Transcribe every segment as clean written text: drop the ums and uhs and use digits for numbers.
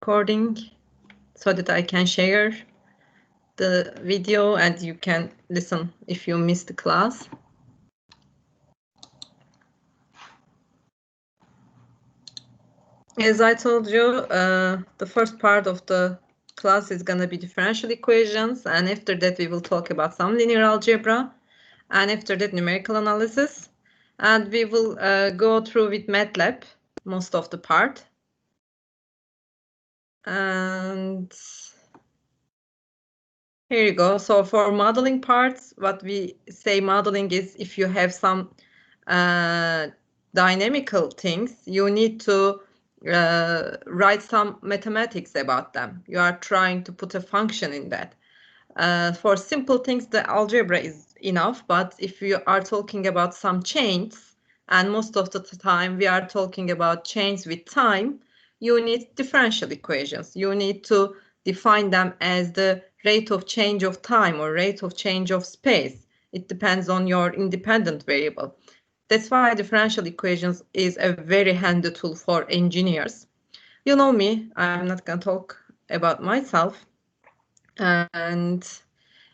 recording so that I can share the video and you can listen if you missed the class. As I told you, the first part of the class is going to be differential equations, and after that we will talk about some linear algebra, and after that numerical analysis, and we will go through with MATLAB most of the part. And here you go. So for modeling parts, what we say modeling is if you have some dynamical things, you need to write some mathematics about them. You are trying to put a function in that. For simple things, the algebra is enough, but if you are talking about some chains, and most of the time we are talking about chains with time, you need differential equations. You need to define them as the rate of change of time or rate of change of space. It depends on your independent variable. That's why differential equations is a very handy tool for engineers. You know me, I'm not going to talk about myself. And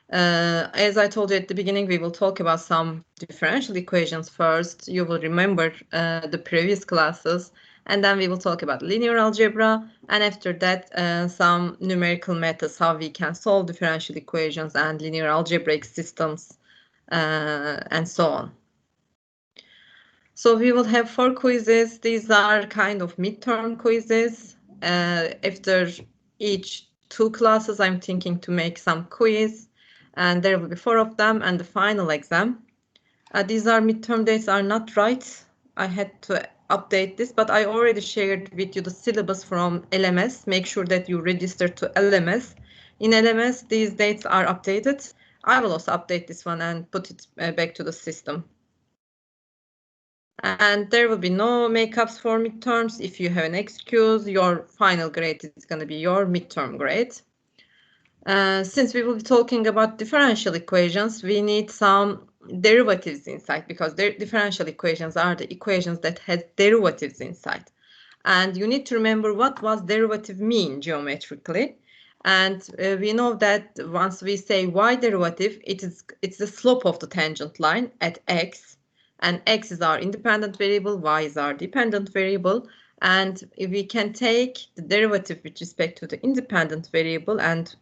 as I told you at the beginning, we will talk about some differential equations first. You will remember the previous classes, and then we will talk about linear algebra, and after that some numerical methods, how we can solve differential equations and linear algebraic systems, and so on. So we will have 4 quizzes. These are kind of midterm quizzes. After each 2 classes, I'm thinking to make some quiz, and there will be 4 of them and the final exam. These are midterm dates are not right. I had to update this, but I already shared with you the syllabus from LMS. Make sure that you register to LMS. In LMS, these dates are updated. I will also update this one and put it back to the system. And there will be no makeups for midterms. If you have an excuse, your final grade is going to be your midterm grade. Since we will be talking about differential equations, we need some derivatives inside, because differential equations are the equations that have derivatives inside. And you need to remember what was derivative mean geometrically. And we know that once we say y derivative, it's the slope of the tangent line at x. And x is our independent variable, y is our dependent variable. And we can take the derivative with respect to the independent variable, and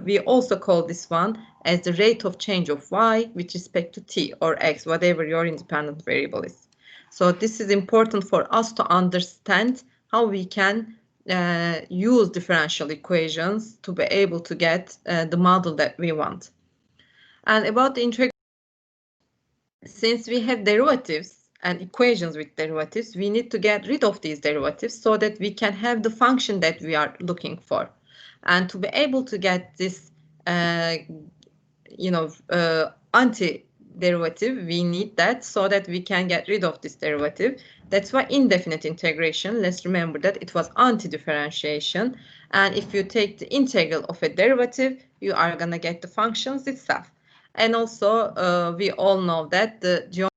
we also call this one as the rate of change of y with respect to t or x, whatever your independent variable is. So this is important for us to understand how we can use differential equations to be able to get the model that we want. And about the integral, since we have derivatives and equations with derivatives, we need to get rid of these derivatives so that we can have the function that we are looking for. And to be able to get this, anti-derivative, we need that so that we can get rid of this derivative. That's why indefinite integration, let's remember that it was anti-differentiation. And if you take the integral of a derivative, you are going to get the functions itself. And also, we all know that the geometry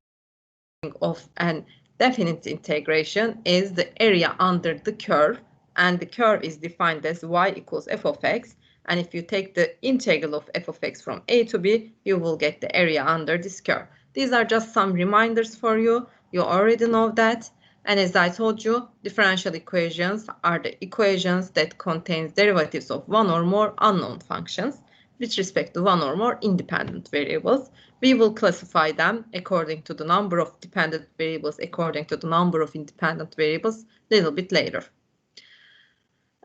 of an definite integration is the area under the curve, and the curve is defined as y equals f of x. And if you take the integral of f of x from a to b, you will get the area under this curve. These are just some reminders for you. You already know that. And as I told you, differential equations are the equations that contain derivatives of one or more unknown functions with respect to one or more independent variables. We will classify them according to the number of dependent variables, according to the number of independent variables a little bit later.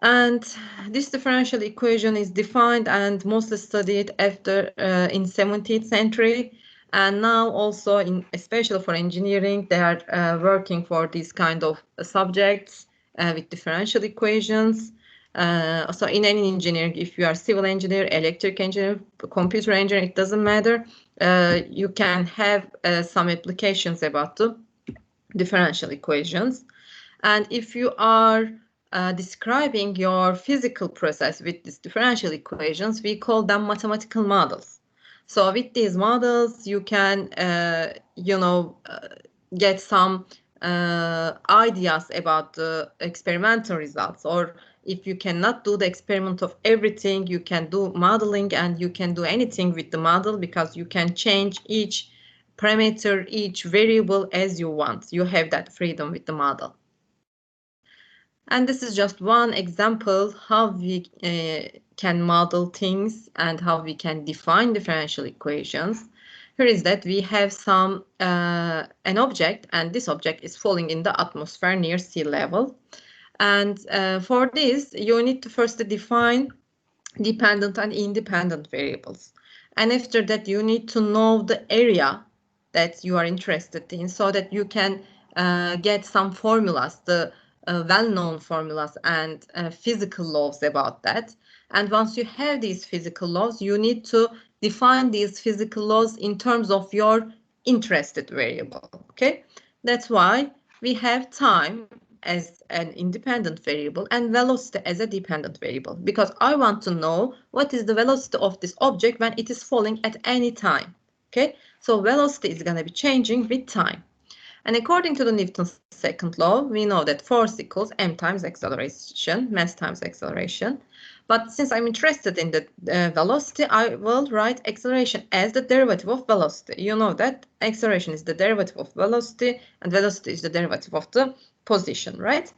And this differential equation is defined and mostly studied after in 17th century. And now also, especially for engineering, they are working for these kind of subjects with differential equations. So in any engineering, if you are civil engineer, electric engineer, computer engineer, it doesn't matter. You can have some applications about the differential equations. And if you are describing your physical process with these differential equations, we call them mathematical models. So with these models, you can, get some ideas about the experimental results, or if you cannot do the experiment of everything, you can do modeling, and you can do anything with the model because you can change each parameter, each variable as you want. You have that freedom with the model. And this is just one example how we can model things and how we can define differential equations. Here is that we have an object, and this object is falling in the atmosphere near sea level. And for this, you need to first define dependent and independent variables. And after that, you need to know the area that you are interested in so that you can get some formulas, the well-known formulas and physical laws about that. And once you have these physical laws, you need to define these physical laws in terms of your interested variable, okay? That's why we have time as an independent variable and velocity as a dependent variable, because I want to know what is the velocity of this object when it is falling at any time, okay? So velocity is going to be changing with time. And according to the Newton's second law, we know that force equals m times acceleration, mass times acceleration. But since I'm interested in the velocity, I will write acceleration as the derivative of velocity. You know that acceleration is the derivative of velocity, and velocity is the derivative of the position, right?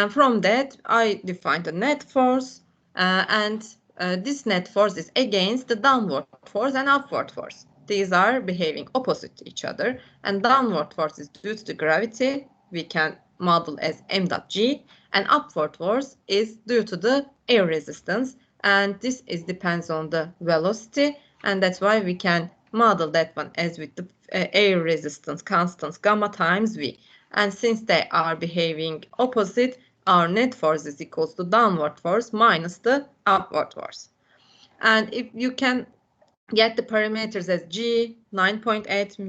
From that, I define the net force, and this net force is against the downward force and upward force. These are behaving opposite to each other, and downward force is due to the gravity, we can model as m dot g, and upward force is due to the air resistance, and this depends on the velocity, and that's why we can model that one as with the air resistance constant gamma times v. And since they are behaving opposite, our net force is equals to downward force minus the upward force. And if you can get the parameters as g 9.8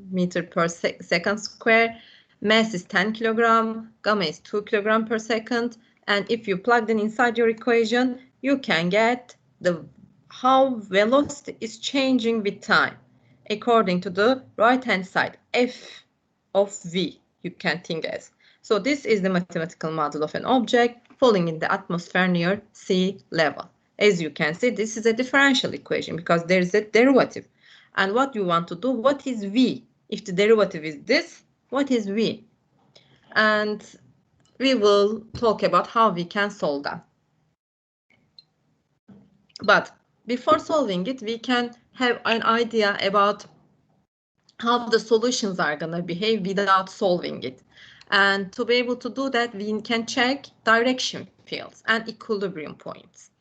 meter per second square, mass is 10 kilogram, gamma is 2 kilogram per second, and if you plug them inside your equation, you can get how velocity is changing with time according to the right hand side, f of v, you can think as. So this is the mathematical model of an object falling in the atmosphere near sea level. As you can see, this is a differential equation because there is a derivative. And what you want to do, what is v? If the derivative is this, what is v? And we will talk about how we can solve that. But before solving it, we can have an idea about how the solutions are going to behave without solving it. And to be able to do that, we can check direction fields and equilibrium points.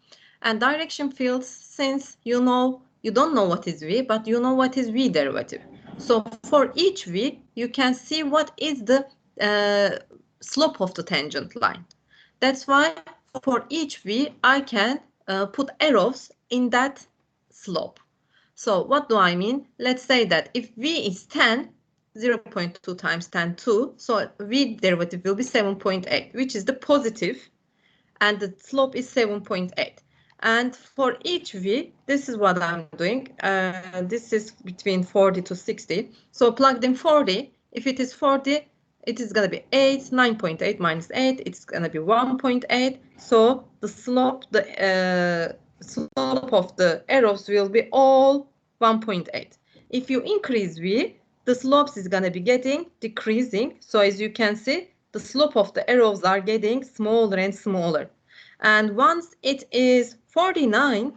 And direction fields, since you don't know what is v, but you know what is v derivative. So for each v, you can see what is the slope of the tangent line. That's why for each v, I can put arrows in that slope. So what do I mean? Let's say that if v is 10, 0.2 times 10, 2. So v derivative will be 7.8, which is the positive, and the slope is 7.8. And for each v, this is what I'm doing. This is between 40 to 60. So plugged in 40. If it is 40, it is going to be 8, 9.8 minus 8. It's going to be 1.8. So the slope, slope of the arrows will be all 1.8. If you increase v, the slopes is going to be decreasing. So as you can see, the slope of the arrows are getting smaller and smaller. And once it is 49,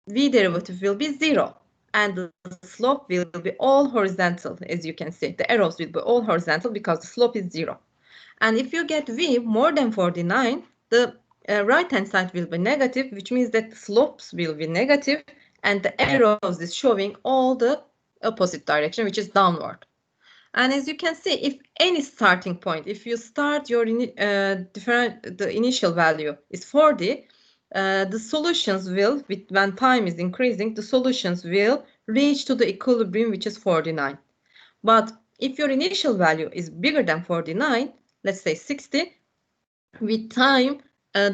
v derivative will be 0. And the slope will be all horizontal, as you can see. The arrows will be all horizontal because the slope is 0. And if you get v more than 49, the right-hand side will be negative, which means that the slopes will be negative, and the arrows is showing all the opposite direction, which is downward. And as you can see, if any starting point, if you start your the initial value is 40, the solutions will, when time is increasing, the solutions will reach to the equilibrium, which is 49. But if your initial value is bigger than 49, let's say 60, with time,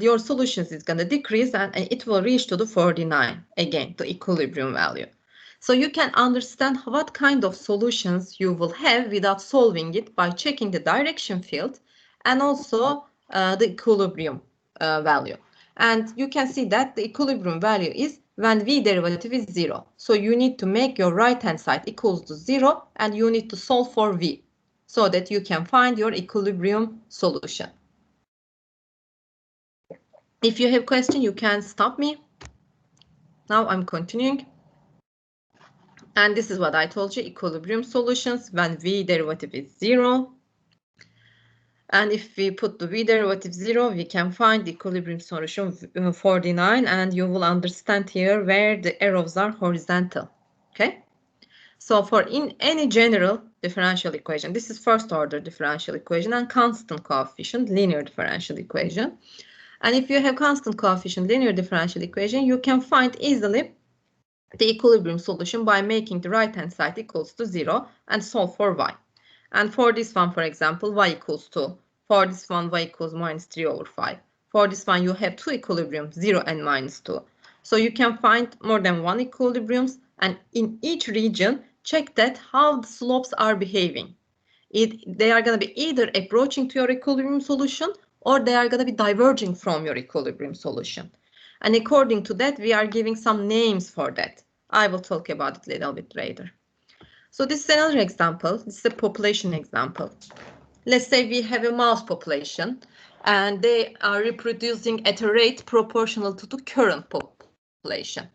your solutions is going to decrease and it will reach to the 49, again, the equilibrium value. So you can understand what kind of solutions you will have without solving it by checking the direction field and also the equilibrium value. And you can see that the equilibrium value is when v derivative is 0. So you need to make your right-hand side equals to 0 and you need to solve for v so that you can find your equilibrium solution. If you have question, you can stop me. Now I'm continuing. And this is what I told you, equilibrium solutions when v derivative is 0. And if we put the v derivative 0, we can find the equilibrium solution 49, and you will understand here where the arrows are horizontal. Okay? So for in any general differential equation, this is first order differential equation and constant coefficient linear differential equation. And if you have constant coefficient linear differential equation, you can find easily the equilibrium solution by making the right-hand side equals to 0 and solve for y. And for this one, for example, y equals 2. For this one, y equals minus 3 over 5. For this one, you have two equilibriums, 0 and minus 2. So you can find more than one equilibriums, and in each region, check that how the slopes are behaving. They are going to be either approaching to your equilibrium solution or they are going to be diverging from your equilibrium solution. And according to that, we are giving some names for that. I will talk about it a little bit later. So this is another example. This is a population example. Let's say we have a mouse population and they are reproducing at a rate proportional to the current population.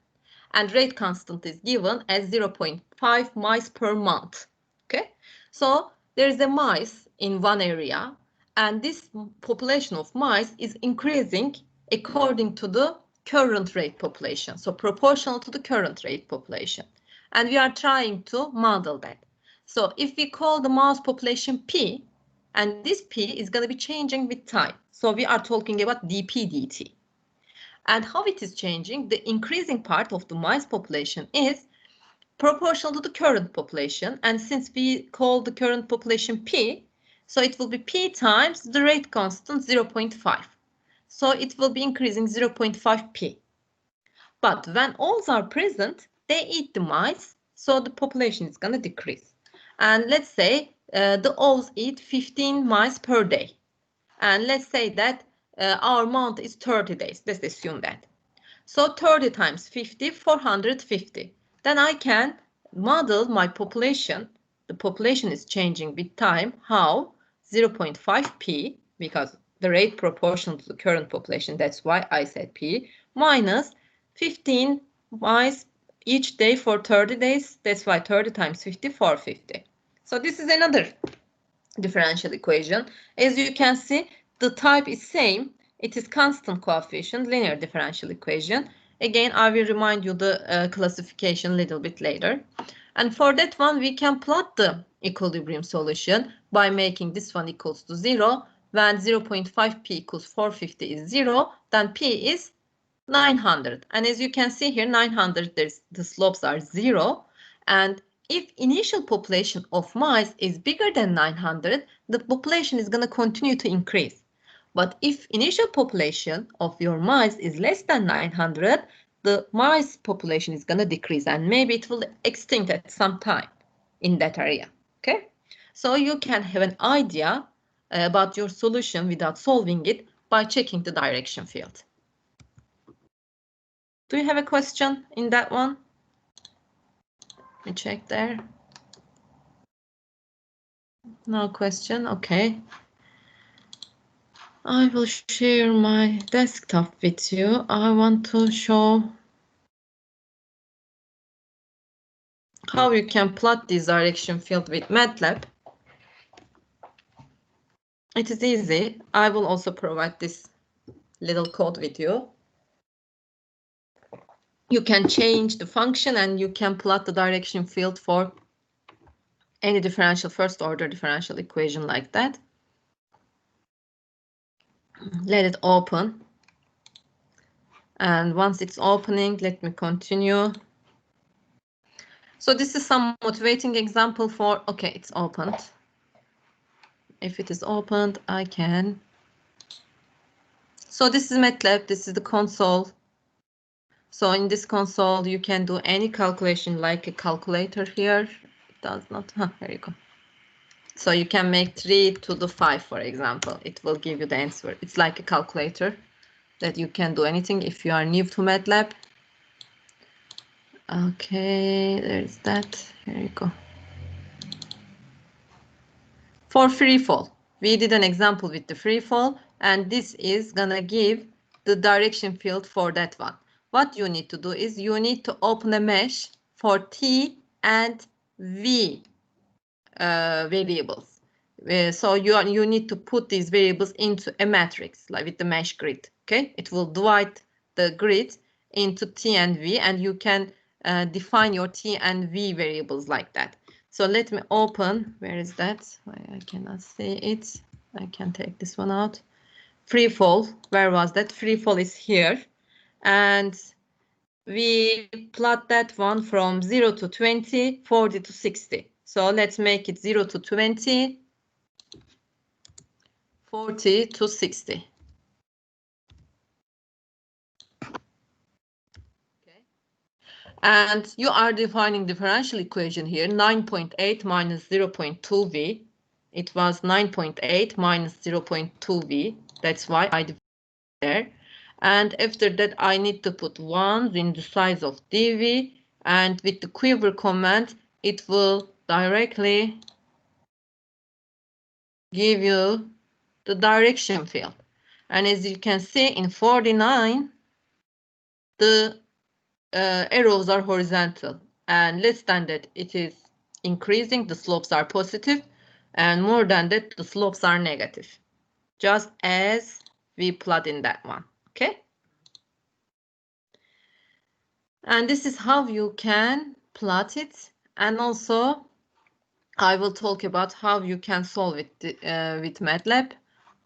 And rate constant is given as 0.5 mice per month. Okay, so there is a mice in one area and this population of mice is increasing according to the current rate population, so proportional to the current rate population. And we are trying to model that. So if we call the mouse population P, and this P is going to be changing with time. So we are talking about dP dt. And how it is changing, the increasing part of the mice population is proportional to the current population. And since we call the current population P, so it will be P times the rate constant 0.5. So it will be increasing 0.5 P. But when owls are present, they eat the mice, so the population is going to decrease. And let's say the owls eat 15 mice per day. And let's say that our month is 30 days. Let's assume that. So 30 times 50, 450. Then I can model my population. The population is changing with time. How? 0.5 P, because the rate proportional to the current population, that's why I said P, minus 15 mice each day for 30 days. That's why 30 times 50, 450. So this is another differential equation. As you can see, the type is same. It is constant coefficient linear differential equation. Again, I will remind you the classification a little bit later. And for that one, we can plot the equilibrium solution by making this one equals to 0. When 0.5 P equals 450 is 0, then P is 900. And as you can see here, 900, the slopes are 0. And if initial population of mice is bigger than 900, the population is going to continue to increase. But if initial population of your mice is less than 900, the mice population is going to decrease and maybe it will extinct at some time in that area. Okay, so you can have an idea about your solution without solving it by checking the direction field. Do you have a question in that one? Let me check there. No question, okay. I will share my desktop with you. I want to show how you can plot this direction field with MATLAB. It is easy. I will also provide this little code with you. You can change the function and you can plot the direction field for any differential first order differential equation like that. Let it open. And once it's opening, let me continue. So this is some motivating example for, okay, it's opened. If it is opened, I can. So this is MATLAB, this is the console. So in this console, you can do any calculation like a calculator here. It does not, here you go. So you can make 3 to the 5, for example. It will give you the answer. It's like a calculator that you can do anything if you are new to MATLAB. Okay, there's that. Here you go. For free fall, we did an example with the free fall, and this is gonna give the direction field for that one. What you need to do is you need to open a mesh for T and V variables. So you need to put these variables into a matrix, like with the mesh grid. Okay, it will divide the grid into T and V, and you can define your T and V variables like that. So let me open. Where is that? I cannot see it. I can take this one out. Free fall. Where was that? Free fall is here, and we plot that one from 0 to 20, 40 to 60. So let's make it 0 to 20, 40 to 60. Okay. And you are defining differential equation here, 9.8 minus 0.2v. It was 9.8 minus 0.2v. That's why I defined there. And after that, I need to put 1 in the size of dv. And with the quiver command, it will directly give you the direction field. And as you can see in 49, the arrows are horizontal, and less than that it is increasing, the slopes are positive, and more than that the slopes are negative, just as we plot in that one. Okay, and this is how you can plot it, and also I will talk about how you can solve it with MATLAB,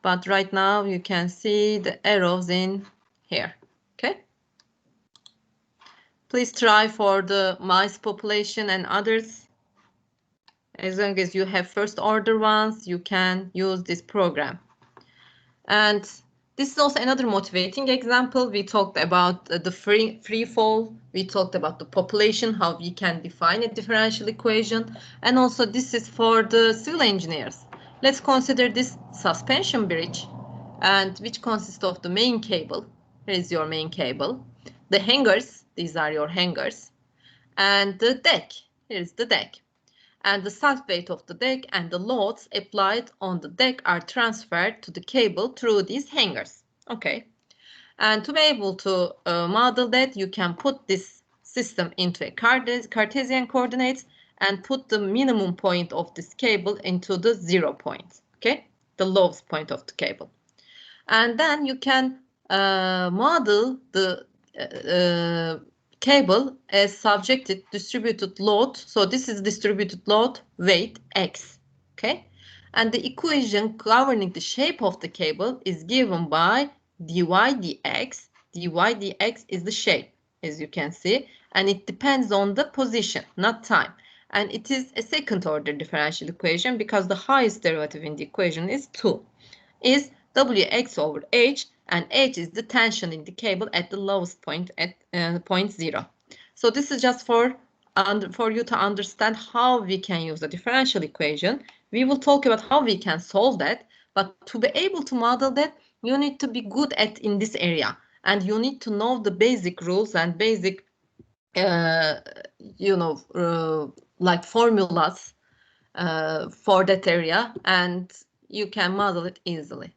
but right now you can see the arrows in here. Okay, please try for the mice population and others. As long as you have first order ones, you can use this program. And this is also another motivating example. We talked about the free fall. We talked about the population, how we can define a differential equation. And also this is for the civil engineers. Let's consider this suspension bridge, and which consists of the main cable. Here is your main cable. The hangers, these are your hangers. And the deck, here's the deck. And the self-weight of the deck and the loads applied on the deck are transferred to the cable through these hangers. Okay. And to be able to model that, you can put this system into a Cartesian coordinates and put the minimum point of this cable into the 0 point. Okay, the lowest point of the cable. And then you can model the cable as subjected distributed load. So this is distributed load weight X. Okay, and the equation governing the shape of the cable is given by dy dx. dy dx is the shape, as you can see, and it depends on the position, not time. And it is a second order differential equation because the highest derivative in the equation is 2, is Wx over h, and h is the tension in the cable at the lowest point at point 0. So this is just for you to understand how we can use the differential equation. We will talk about how we can solve that, but to be able to model that, you need to be good at in this area, and you need to know the basic rules and basic like formulas for that area, and you can model it easily.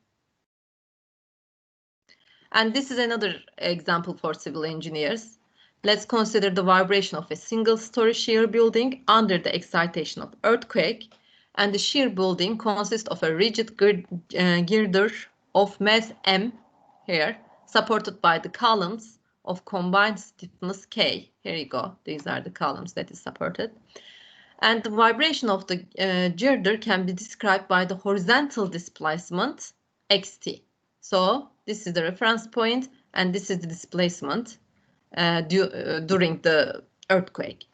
And this is another example for civil engineers. Let's consider the vibration of a single-story shear building under the excitation of earthquake. And the shear building consists of a rigid girder of mass M here, supported by the columns of combined stiffness K. Here you go. These are the columns that is supported. And the vibration of the girder can be described by the horizontal displacement xt. So this is the reference point, and this is the displacement during the earthquake.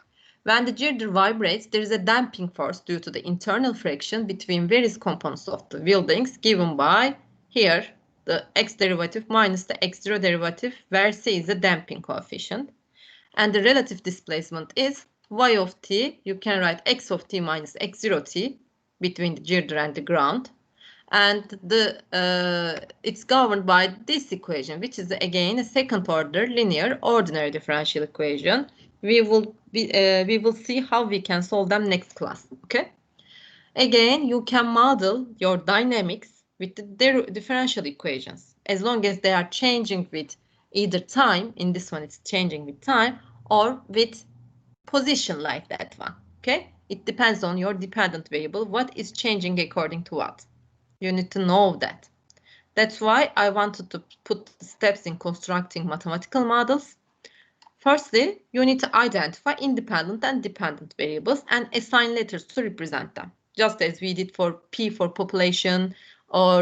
When the girder vibrates, there is a damping force due to the internal friction between various components of the buildings, given by here the x derivative minus the x0 derivative, where c is a damping coefficient. And the relative displacement is y of t. You can write x of t minus x0 t between the girder and the ground. And it's governed by this equation, which is again a second order linear ordinary differential equation. We will see how we can solve them next class. Okay. Again, you can model your dynamics with the differential equations as long as they are changing with either time. In this one, it's changing with time, or with position like that one. Okay. It depends on your dependent variable. What is changing according to what? You need to know that. That's why I wanted to put the steps in constructing mathematical models. Firstly, you need to identify independent and dependent variables and assign letters to represent them, just as we did for P for population, or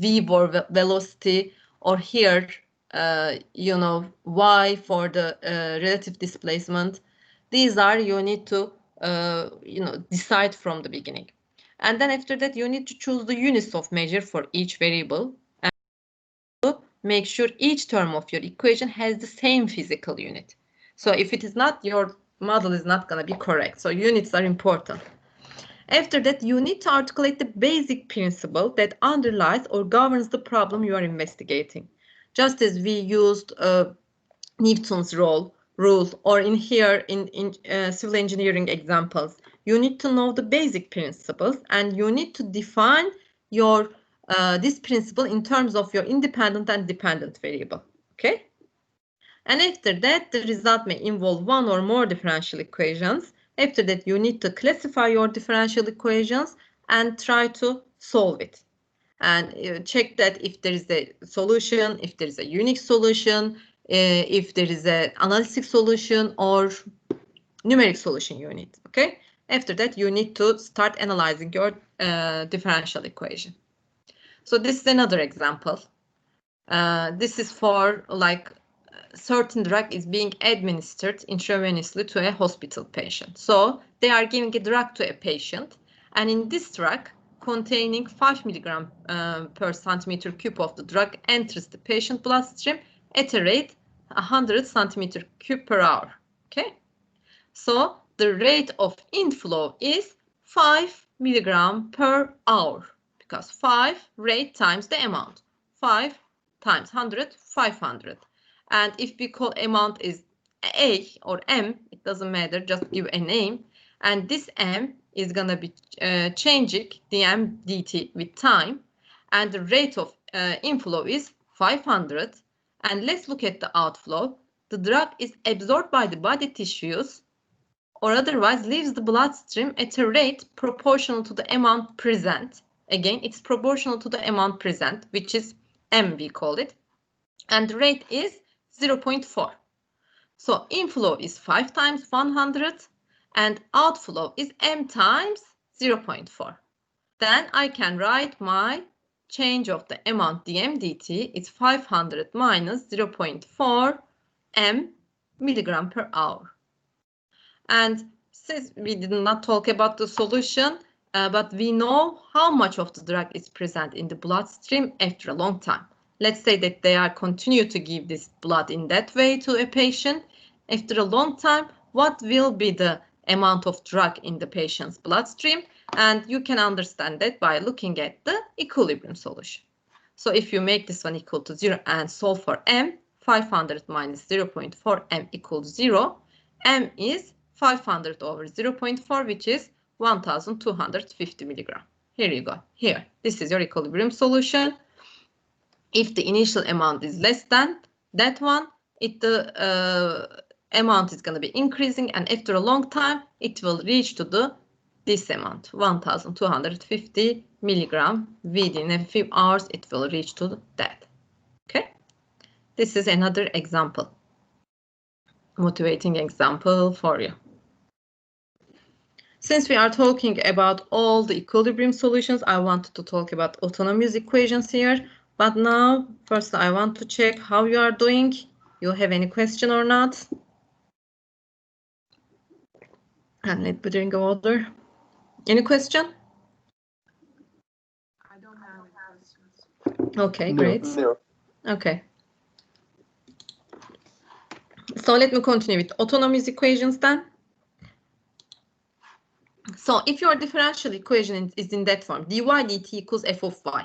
V for velocity, or here, Y for the relative displacement. These are, you need to, decide from the beginning. And then after that, you need to choose the units of measure for each variable. Make sure each term of your equation has the same physical unit. So if it is not, your model is not going to be correct. So units are important. After that, you need to articulate the basic principle that underlies or governs the problem you are investigating. Just as we used Newton's rule, or in here in civil engineering examples, you need to know the basic principles, and you need to define your this principle in terms of your independent and dependent variable. Okay. And after that, the result may involve one or more differential equations. After that, you need to classify your differential equations and try to solve it. And check that if there is a solution, if there is a unique solution, if there is an analytic solution or numeric solution you need. Okay. After that, you need to start analyzing your differential equation. So this is another example. This is for like certain drug is being administered intravenously to a hospital patient. So they are giving a drug to a patient, and in this drug containing 5 milligram per centimeter cube of the drug enters the patient bloodstream at a rate 100 centimeter cube per hour. Okay. So the rate of inflow is 5 milligram per hour, because 5 rate times the amount. 5 times 100, 500. And if we call amount is A or M, it doesn't matter, just give a name. And this M is going to be changing dm dt with time. And the rate of inflow is 500. And let's look at the outflow. The drug is absorbed by the body tissues, or otherwise leaves the bloodstream at a rate proportional to the amount present. Again, it's proportional to the amount present, which is M, we call it. And the rate is 0.4. So inflow is 5 times 100 and outflow is M times 0.4. Then I can write my change of the amount dm dt. It's 500 minus 0.4 M milligram per hour. And since we did not talk about the solution, but we know how much of the drug is present in the bloodstream after a long time. Let's say that they are continue to give this blood in that way to a patient. After a long time, what will be the amount of drug in the patient's bloodstream? And you can understand that by looking at the equilibrium solution. So if you make this one equal to 0 and solve for M, 500 minus 0.4 M equals 0. M is 500 over 0.4, which is 1250 milligram. Here you go. Here, this is your equilibrium solution. If the initial amount is less than that one, the amount is going to be increasing, and after a long time, it will reach to this amount, 1250 milligram. Within a few hours, it will reach to that. Okay. This is another example, motivating example for you. Since we are talking about all the equilibrium solutions, I wanted to talk about autonomous equations here. But now, first I want to check how you are doing. You have any question or not? And let me drink water. Any question? I don't have any question. Okay, No, great. no. Okay. So let me continue with autonomous equations then. So if your differential equation is in that form, dy dt equals f of y.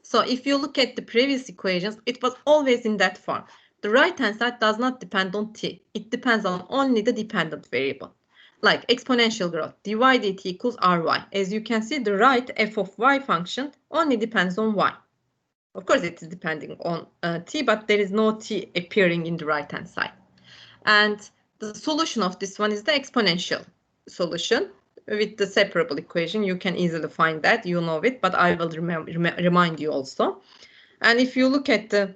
So if you look at the previous equations, it was always in that form. The right-hand side does not depend on t. It depends on only the dependent variable. Like exponential growth, dy dt equals ry. As you can see, the right f of y function only depends on y. Of course, it is depending on t, but there is no t appearing in the right-hand side. And the solution of this one is the exponential solution with the separable equation. You can easily find that, you know it, but I will remind you also. And if you look at the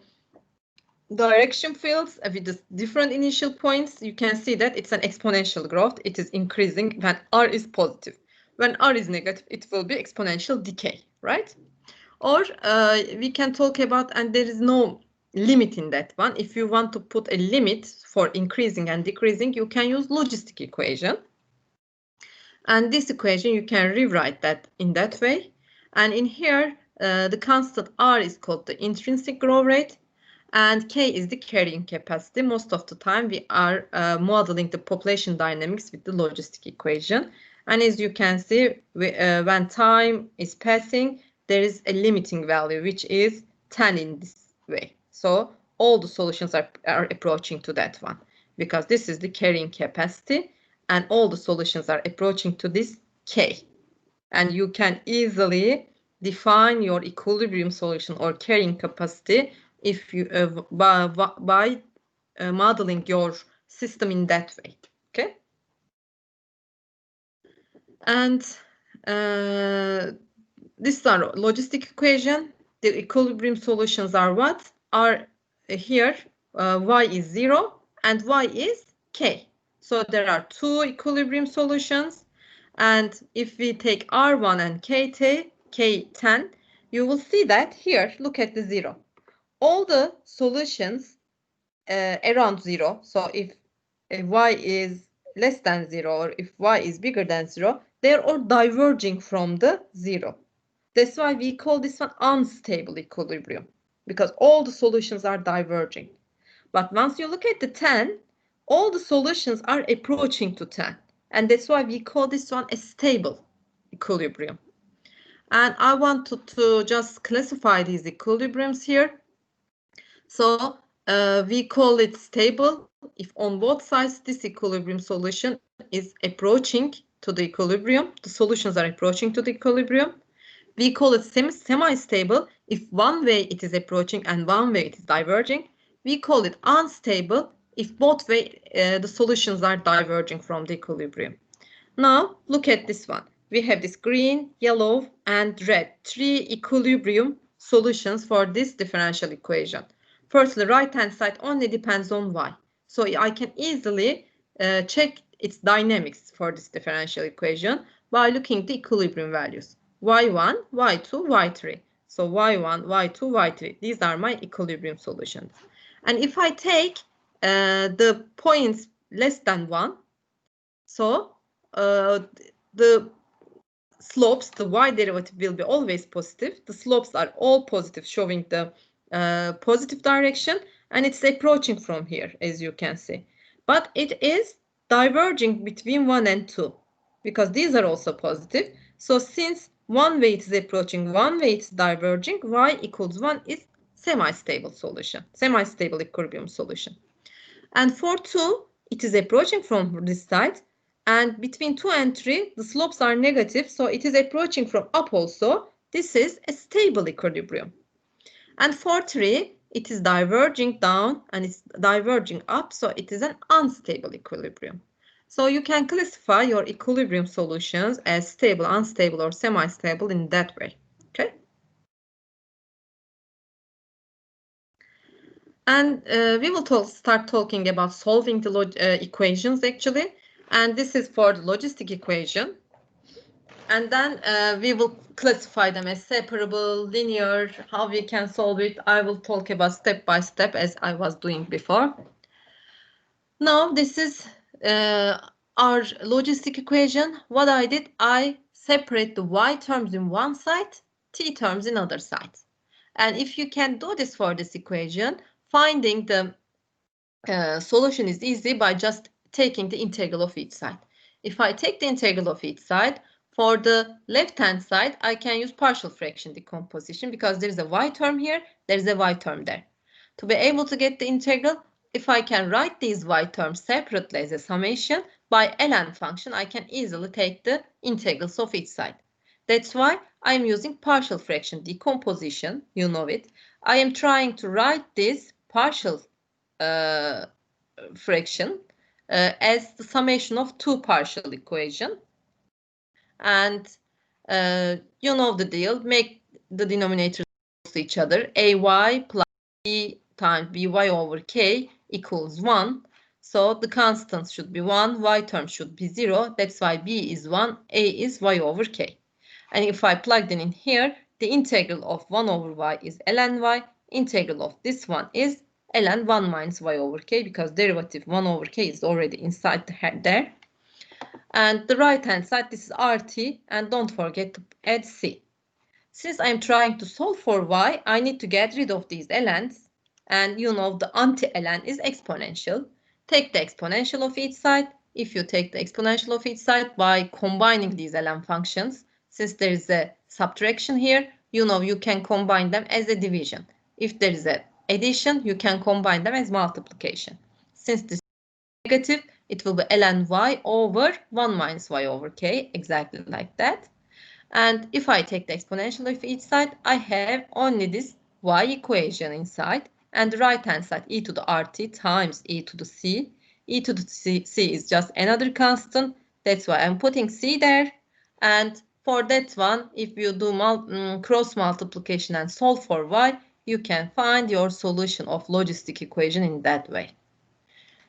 direction fields with the different initial points, you can see that it's an exponential growth. It is increasing when r is positive. When r is negative, it will be exponential decay, right? Or we can talk about, and there is no limit in that one. If you want to put a limit for increasing and decreasing, you can use logistic equation. And this equation, you can rewrite that in that way. And in here, the constant R is called the intrinsic growth rate, and K is the carrying capacity. Most of the time, we are modeling the population dynamics with the logistic equation. And as you can see, when time is passing, there is a limiting value, which is 10 in this way. So all the solutions are approaching to that one, because this is the carrying capacity, and all the solutions are approaching to this K. And you can easily define your equilibrium solution or carrying capacity if you by modeling your system in that way. Okay. And this is our logistic equation. The equilibrium solutions are what? Are here y is 0 and y is k. So there are two equilibrium solutions. And if we take R1 and K10, you will see that here, look at the 0. All the solutions around 0, so if y is less than 0 or if y is bigger than 0, they're all diverging from the 0. That's why we call this one unstable equilibrium, because all the solutions are diverging. But once you look at the 10, all the solutions are approaching to 10. And that's why we call this one a stable equilibrium. And I wanted to just classify these equilibriums here. So we call it stable if on both sides this equilibrium solution is approaching to the equilibrium. The solutions are approaching to the equilibrium. We call it semi-stable if one way it is approaching and one way it is diverging. We call it unstable if both way the solutions are diverging from the equilibrium. Now look at this one. We have this green, yellow, and red, three equilibrium solutions for this differential equation. Firstly, right-hand side only depends on y. So I can easily check its dynamics for this differential equation by looking at the equilibrium values. y1, y2, y3. So y1, y2, y3. These are my equilibrium solutions. And if I take the points less than 1, so the slopes, the y derivative will be always positive. The slopes are all positive, showing the positive direction, and it's approaching from here, as you can see. But it is diverging between 1 and 2, because these are also positive. So since one way it is approaching, one way it's diverging, y equals 1 is semi-stable solution, semi-stable equilibrium solution. And for 2, it is approaching from this side. And between 2 and 3, the slopes are negative, so it is approaching from up also. This is a stable equilibrium. And for 3, it is diverging down and it's diverging up, so it is an unstable equilibrium. So you can classify your equilibrium solutions as stable, unstable, or semi-stable in that way. Okay. And we will start talking about solving the equations actually. And this is for the logistic equation. And then we will classify them as separable, linear, how we can solve it. I will talk about step by step as I was doing before. Now this is our logistic equation. What I did, I separate the y terms in one side, t terms in other side. And if you can do this for this equation, finding the solution is easy by just taking the integral of each side. If I take the integral of each side, for the left-hand side, I can use partial fraction decomposition because there is a y term here, there is a y term there. To be able to get the integral, if I can write these y terms separately as a summation, by ln function, I can easily take the integrals of each side. That's why I'm using partial fraction decomposition, you know it. I am trying to write this partial fraction as the summation of two partial equations. And you know the deal, make the denominators close to each other. Ay plus b times by over k equals 1. So the constants should be 1, y term should be 0. That's why b is 1, a is y over k. And if I plug in here, the integral of 1 over y is ln y. Integral of this one is ln 1 minus y over k, because derivative 1 over k is already inside there. And the right hand side, this is RT, and don't forget to add C. Since I'm trying to solve for y, I need to get rid of these ln's, and you know the anti-ln is exponential. Take the exponential of each side. If you take the exponential of each side by combining these ln functions, since there is a subtraction here, you know you can combine them as a division. If there is an addition, you can combine them as multiplication. Since this is negative, it will be ln y over 1 minus y over k, exactly like that. And if I take the exponential of each side, I have only this y equation inside, and the right hand side e to the rt times e to the c. E to the c is just another constant, that's why I'm putting c there. And for that one, if you do cross multiplication and solve for y, you can find your solution of logistic equation in that way.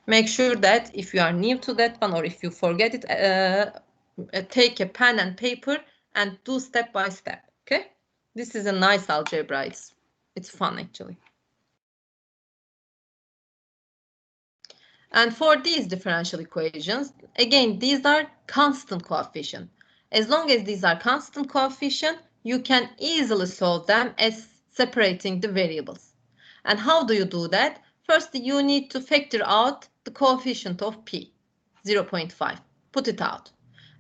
Make sure that if you are new to that one, or if you forget it, take a pen and paper and do step by step. Okay, this is a nice algebra. It's fun actually. And for these differential equations, again, these are constant coefficient. As long as these are constant coefficient, you can easily solve them as separating the variables. And how do you do that? First, you need to factor out the coefficient of p, 0.5. Put it out.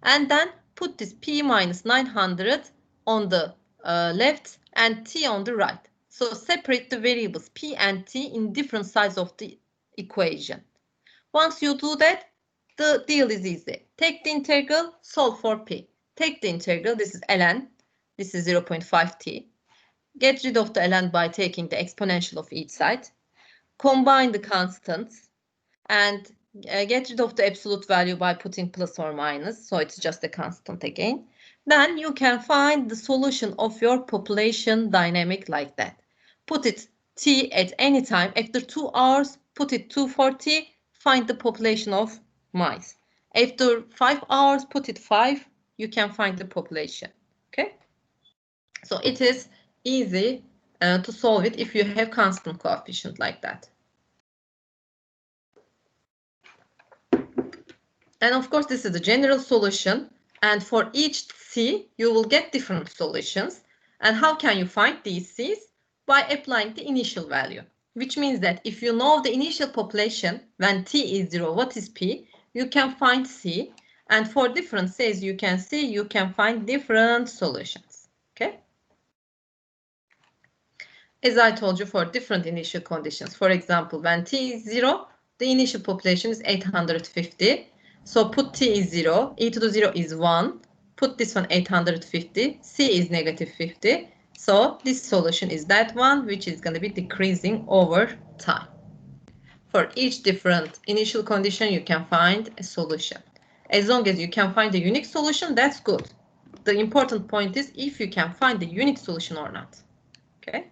And then put this p minus 900 on the left and t on the right. So separate the variables p and t in different sides of the equation. Once you do that, the deal is easy. Take the integral, solve for p. Take the integral, this is ln, this is 0.5t. Get rid of the ln by taking the exponential of each side. Combine the constants and get rid of the absolute value by putting plus or minus, so it's just a constant again. Then you can find the solution of your population dynamic like that. Put it t at any time. After 2 hours, put it 2 for t. Find the population of mice. After 5 hours, put it 5. You can find the population. Okay? So it is easy to solve it if you have constant coefficient like that. And of course, this is the general solution. And for each C, you will get different solutions. And how can you find these C's? By applying the initial value, which means that if you know the initial population when t is 0, what is p, you can find C. And for different C's, you can see you can find different solutions. Okay? As I told you, for different initial conditions, for example, when t is 0, the initial population is 850. So put t is 0, e to the 0 is 1. Put this one 850, c is negative 50. So this solution is that one, which is going to be decreasing over time. For each different initial condition, you can find a solution. As long as you can find a unique solution, that's good. The important point is if you can find the unique solution or not. Okay?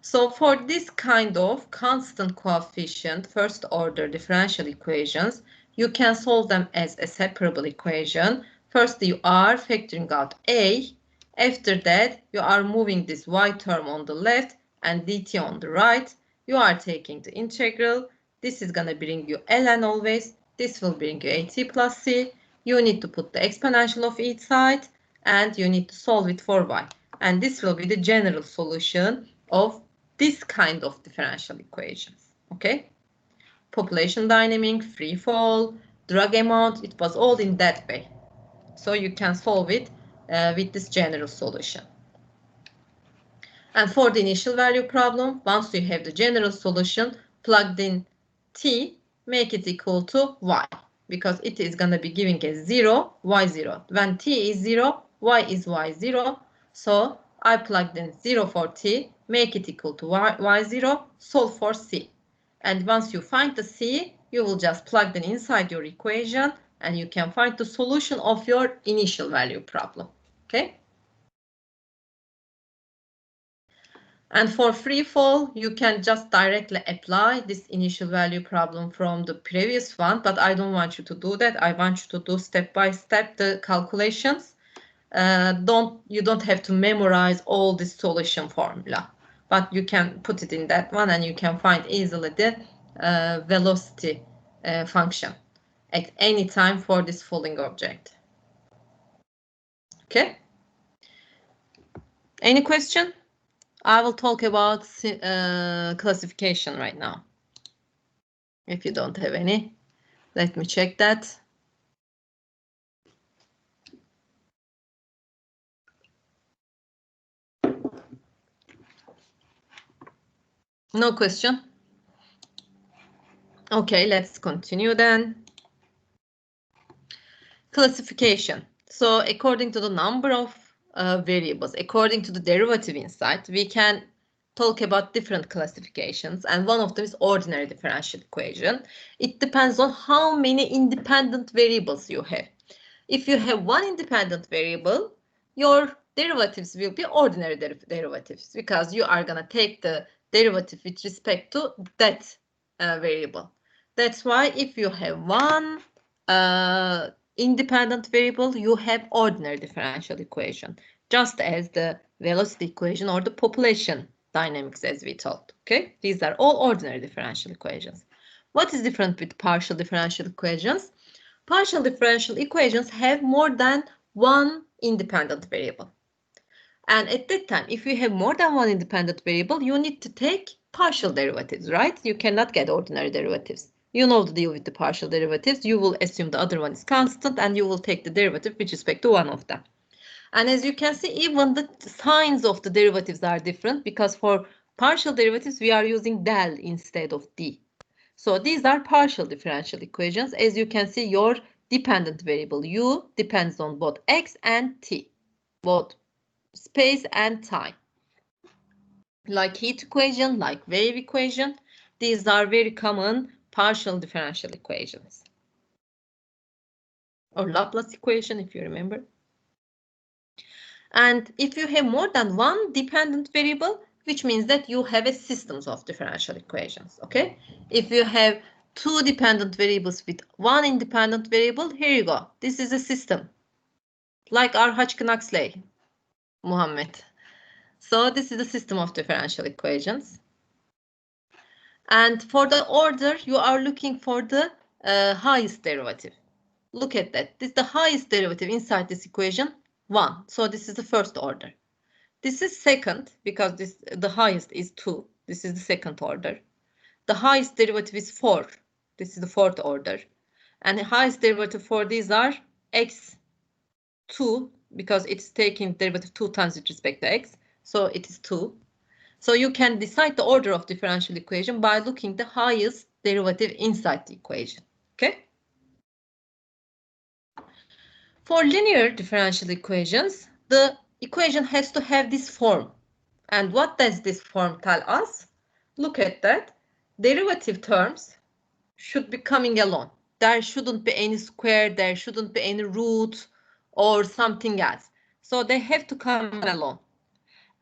So for this kind of constant coefficient first order differential equations, you can solve them as a separable equation. First, you are factoring out a. After that, you are moving this y term on the left and dt on the right. You are taking the integral. This is going to bring you ln always. This will bring you at plus c. You need to put the exponential of each side and you need to solve it for y. And this will be the general solution of this kind of differential equations. Okay? Population dynamic, free fall, drag amount, it was all in that way. So you can solve it with this general solution. And for the initial value problem, once you have the general solution plugged in t, make it equal to y, because it is going to be giving us 0, y0. When t is 0, y is y0. So I plugged in 0 for t, make it equal to y0, solve for c. And once you find the c, you will just plug it inside your equation and you can find the solution of your initial value problem. Okay? And for free fall, you can just directly apply this initial value problem from the previous one, but I don't want you to do that. I want you to do step by step the calculations. You don't have to memorize all this solution formula, but you can put it in that one and you can find easily the velocity function at any time for this falling object. Okay? Any question? I will talk about classification right now. If you don't have any, let me check that. No question? Okay, let's continue then. Classification. So according to the number of variables, according to the derivative inside, we can talk about different classifications, and one of them is ordinary differential equation. It depends on how many independent variables you have. If you have one independent variable, your derivatives will be ordinary derivatives, because you are going to take the derivative with respect to that variable. That's why if you have one independent variable, you have ordinary differential equation, just as the velocity equation or the population dynamics, as we told. Okay, these are all ordinary differential equations. What is different with partial differential equations? Partial differential equations have more than one independent variable. And at that time, if you have more than one independent variable, you need to take partial derivatives, right? You cannot get ordinary derivatives. You know the deal with the partial derivatives. You will assume the other one is constant and you will take the derivative with respect to one of them. And as you can see, even the signs of the derivatives are different, because for partial derivatives, we are using del instead of d. So these are partial differential equations. As you can see, your dependent variable u depends on both x and t, both space and time. Like heat equation, like wave equation, these are very common partial differential equations. Or Laplace equation, if you remember. And if you have more than one dependent variable, which means that you have a systems of differential equations, okay? If you have two dependent variables with one independent variable, here you go. This is a system, like our Hodgkin-Huxley, Muhammad. So this is the system of differential equations. And for the order, you are looking for the highest derivative. Look at that. This is the highest derivative inside this equation, 1. So this is the first order. This is second, because the highest is 2. This is the second order. The highest derivative is 4. This is the fourth order. And the highest derivative for these are x2, because it's taking derivative 2 times with respect to x. So it is 2. So you can decide the order of differential equation by looking the highest derivative inside the equation. Okay? For linear differential equations, the equation has to have this form. And what does this form tell us? Look at that. Derivative terms should be coming along. There shouldn't be any square, there shouldn't be any root or something else. So they have to come along.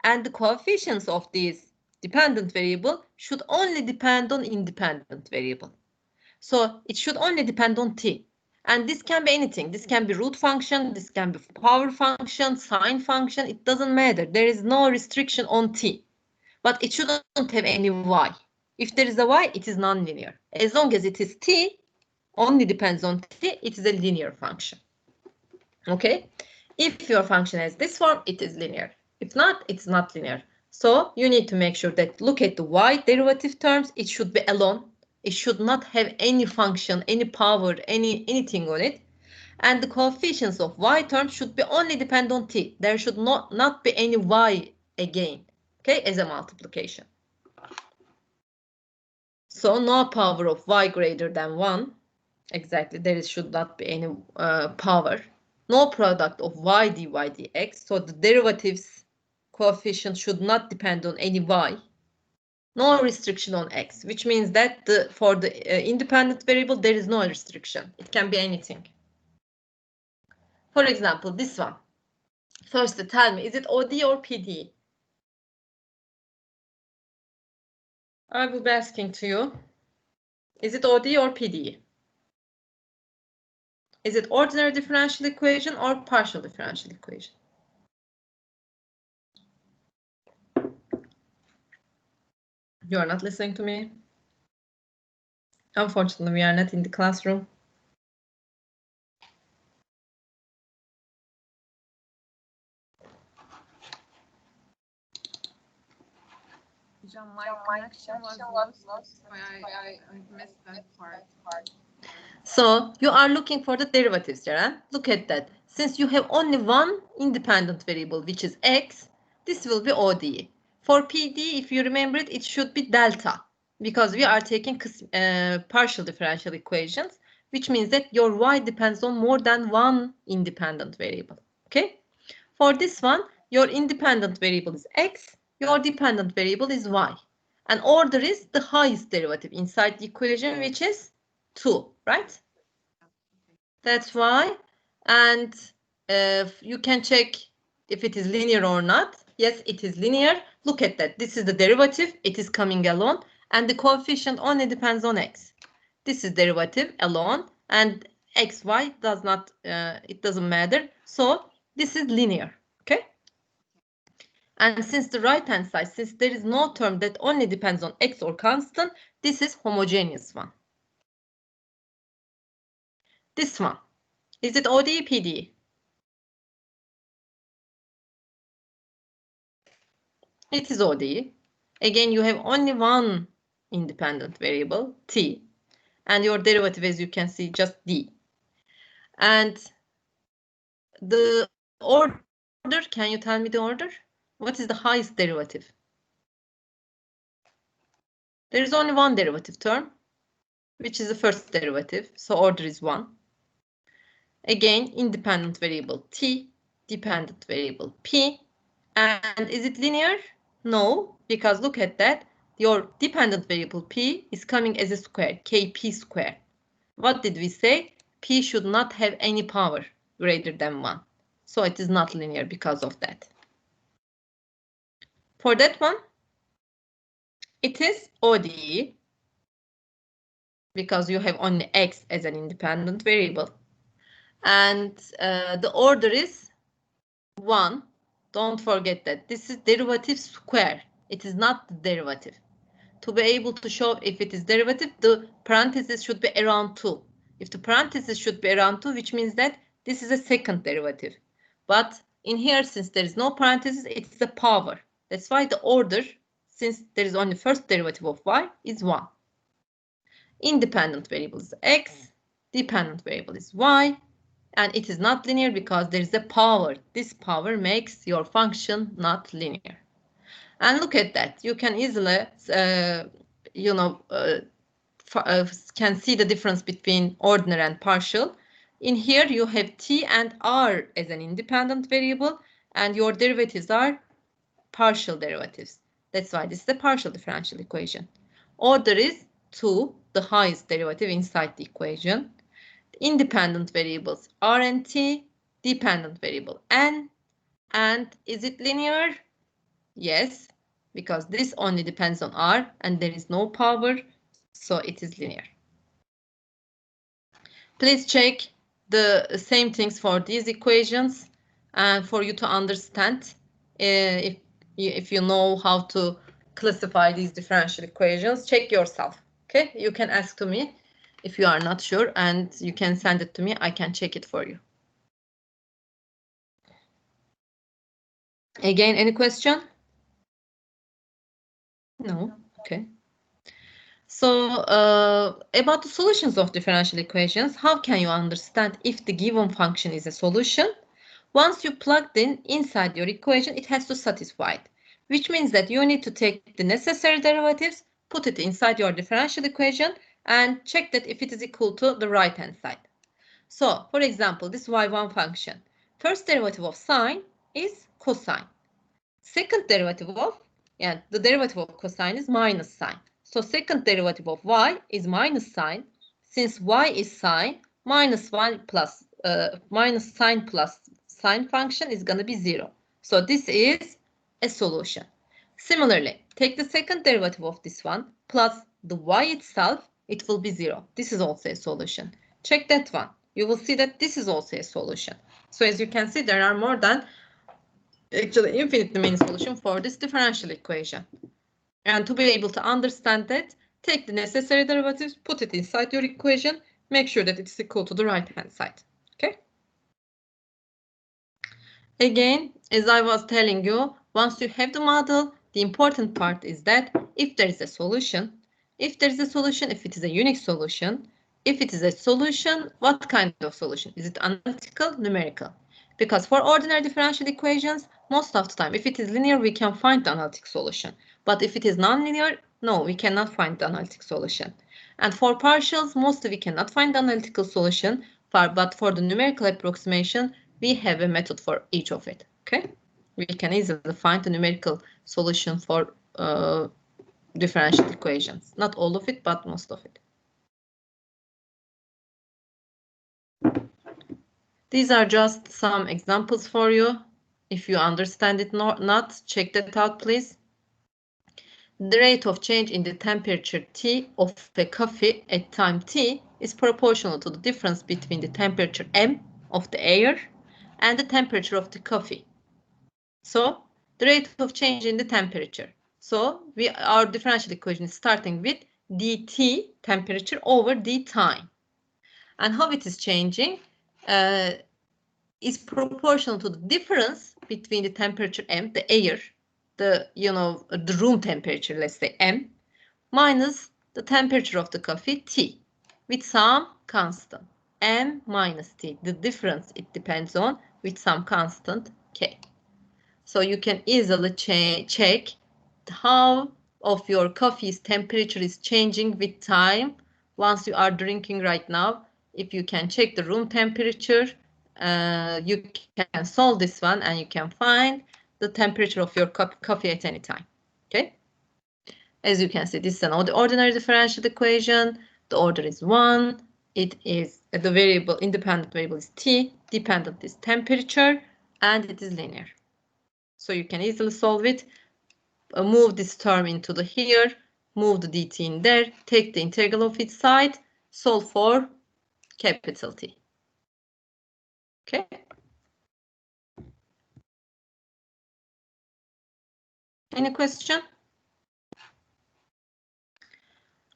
And the coefficients of these dependent variable should only depend on independent variable. So it should only depend on t. And this can be anything. This can be root function, this can be power function, sine function. It doesn't matter. There is no restriction on t. But it shouldn't have any y. If there is a y, it is nonlinear. As long as it is t, only depends on t, it is a linear function. Okay? If your function has this form, it is linear. If not, it's not linear. So you need to make sure that look at the y derivative terms. It should be alone. It should not have any function, any power, anything on it. And the coefficients of y terms should be only depend on t. There should not be any y again, okay, as a multiplication. So no power of y greater than 1. Exactly, there should not be any power. No product of y dy dx. So the derivatives coefficient should not depend on any y. No restriction on x, which means that for the independent variable, there is no restriction. It can be anything. For example, this one. First, tell me, is it OD or PD? I will be asking to you. Is it OD or PD? Is it ordinary differential equation or partial differential equation? You are not listening to me. Unfortunately, we are not in the classroom. My connection was lost, so I missed that part. So you are looking for the derivatives, Ceren. Look at that. Since you have only one independent variable, which is x, this will be ODE. For PD, if you remember it, it should be delta, because we are taking partial differential equations, which means that your y depends on more than one independent variable. Okay? For this one, your independent variable is x, your dependent variable is y. And order is the highest derivative inside the equation, which is 2, right? That's why. And you can check if it is linear or not. Yes, it is linear. Look at that. This is the derivative. It is coming alone. And the coefficient only depends on x. This is derivative alone. And x, y does not, it doesn't matter. So this is linear. Okay? And since the right-hand side, since there is no term that only depends on x or constant, this is homogeneous one. This one. Is it ODE, PDE? It is ODE. Again, you have only one independent variable, t, and your derivative, as you can see, just d. And the order, can you tell me the order? What is the highest derivative? There is only one derivative term, which is the first derivative, so order is 1. Again, independent variable t, dependent variable p. And is it linear? No, because look at that. Your dependent variable p is coming as a square, kp square. What did we say? P should not have any power greater than 1. So it is not linear because of that. For that one, it is ODE because you have only x as an independent variable. And the order is 1. Don't forget that. This is derivative square. It is not the derivative. To be able to show if it is derivative, the parentheses should be around 2. If the parentheses should be around 2, which means that this is a second derivative. But in here, since there is no parentheses, it's the power. That's why the order, since there is only first derivative of y, is 1. Independent variable is x, dependent variable is y, and it is not linear because there is a power. This power makes your function not linear. And look at that. You can easily, can see the difference between ordinary and partial. In here, you have t and r as an independent variable, and your derivatives are partial derivatives. That's why this is the partial differential equation. Order is 2, the highest derivative inside the equation. Independent variables r and t, dependent variable n. And is it linear? Yes, because this only depends on r and there is no power, so it is linear. Please check the same things for these equations and for you to understand if you know how to classify these differential equations, check yourself. Okay, you can ask to me if you are not sure and you can send it to me. I can check it for you. Again, any question? No. Okay. So about the solutions of differential equations, how can you understand if the given function is a solution? Once you plugged in inside your equation, it has to satisfy it, which means that you need to take the necessary derivatives, put it inside your differential equation, and check that if it is equal to the right-hand side. So, for example, this y1 function, first derivative of sine is cosine. Second derivative of, yeah, the derivative of cosine is minus sine. So second derivative of y is minus sine. Since y is sine, minus 1 plus minus sine plus sine function is going to be 0. So this is a solution. Similarly, take the second derivative of this one plus the y itself, it will be 0. This is also a solution. Check that one. You will see that this is also a solution. So as you can see, there are more than actually infinitely many solutions for this differential equation. And to be able to understand that, take the necessary derivatives, put it inside your equation, make sure that it's equal to the right-hand side. Okay? Again, as I was telling you, once you have the model, the important part is that if there is a solution, if it is a unique solution, if it is a solution, what kind of solution? Is it analytical, numerical? Because for ordinary differential equations, most of the time, if it is linear, we can find the analytic solution. But if it is non-linear, no, we cannot find the analytic solution. And for partials, mostly we cannot find the analytical solution, but for the numerical approximation, we have a method for each of it. Okay, we can easily find the numerical solution for differential equations. Not all of it, but most of it. These are just some examples for you. If you understand it or not, check that out, please. The rate of change in the temperature T of a coffee at time T is proportional to the difference between the temperature M of the air and the temperature of the coffee. So the rate of change in the temperature. So our differential equation is starting with dt, temperature, over d time. And how it is changing is proportional to the difference between the temperature M, the air, the room temperature, let's say M, minus the temperature of the coffee T, with some constant M minus T. The difference it depends on with some constant K. So you can easily check how of your coffee's temperature is changing with time once you are drinking right now. If you can check the room temperature, you can solve this one and you can find the temperature of your coffee at any time. Okay. As you can see, this is an ordinary differential equation. The order is 1. It is the variable, independent variable is T, dependent is temperature, and it is linear. So you can easily solve it. Move this term into the here, move the dt in there, take the integral of its side, solve for capital T. Okay. Any question?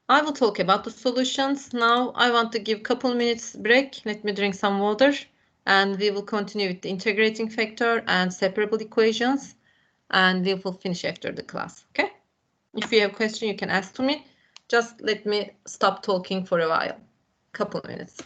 I will talk about the solutions. Now I want to give a couple minutes break. Let me drink some water and we will continue with the integrating factor and separable equations and we will finish after the class. Okay. If you have a question, you can ask to me. Just let me stop talking for a while. Couple minutes.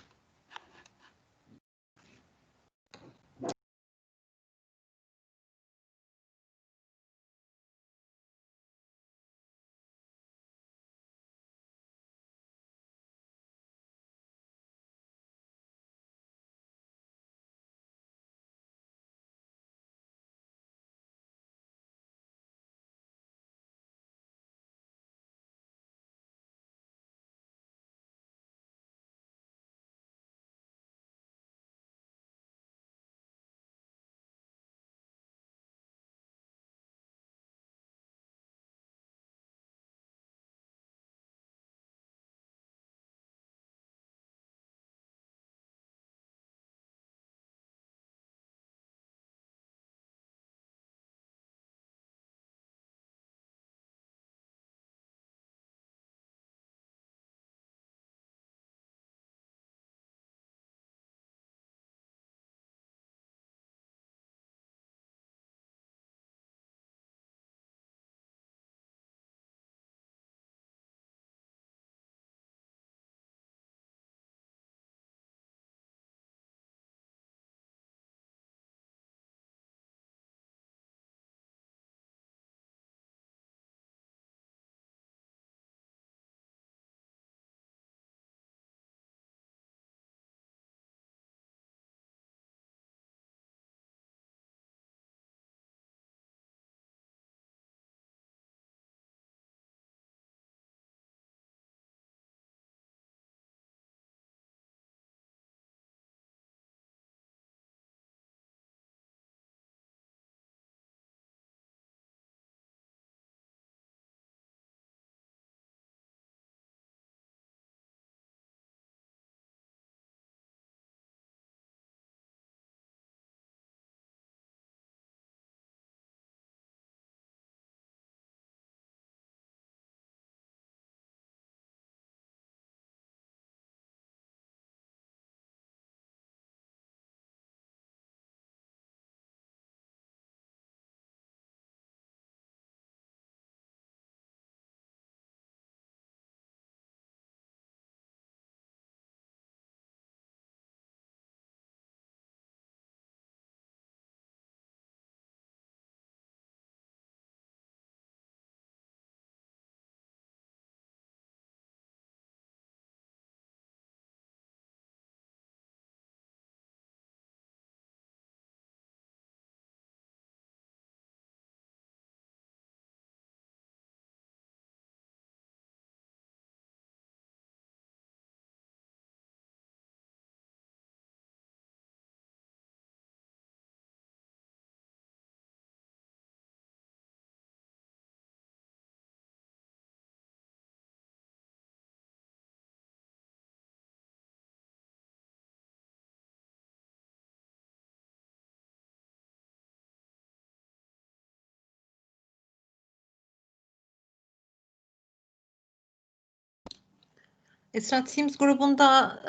Esra Teams grubunda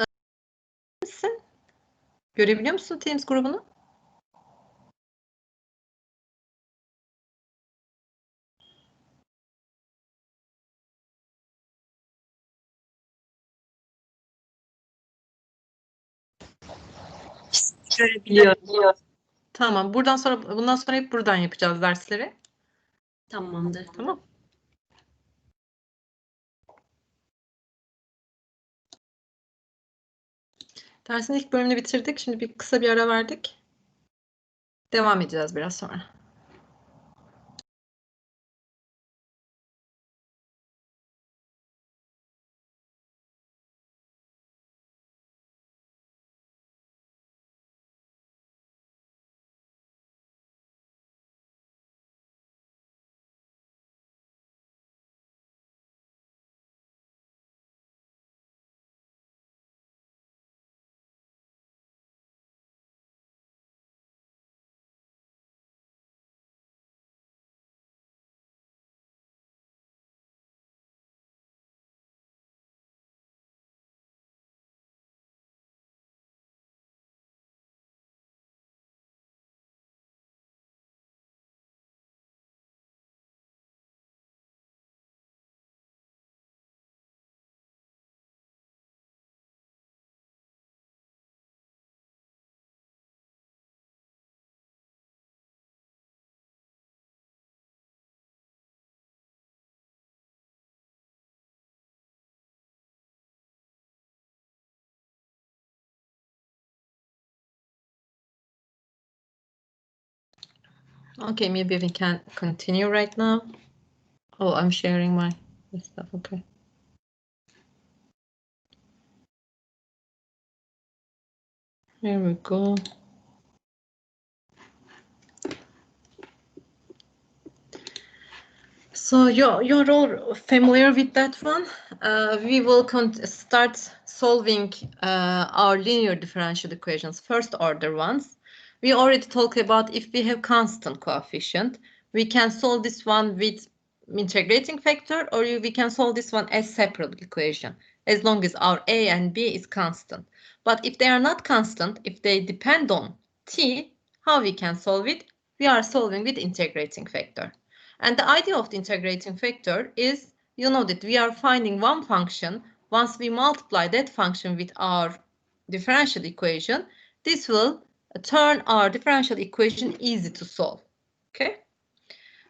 misin? Görebiliyor musun Teams grubunu? Görebiliyorum. Tamam. Bundan sonra hep buradan yapacağız dersleri. Tamamdır. Tamam. Dersin ilk bölümünü bitirdik. Şimdi kısa bir ara verdik. Devam edeceğiz biraz sonra. Okay, maybe we can continue right now. Oh, I'm sharing my stuff. Okay. Here we go. So you're all familiar with that one. We will start solving our linear differential equations, first order ones. We already talked about if we have constant coefficient, we can solve this one with integrating factor, or we can solve this one as separate equation, as long as our a and b is constant. But if they are not constant, if they depend on t, how we can solve it? We are solving with integrating factor. And the idea of the integrating factor is, you know, that we are finding one function. Once we multiply that function with our differential equation, this will turn our differential equation easy to solve. Okay?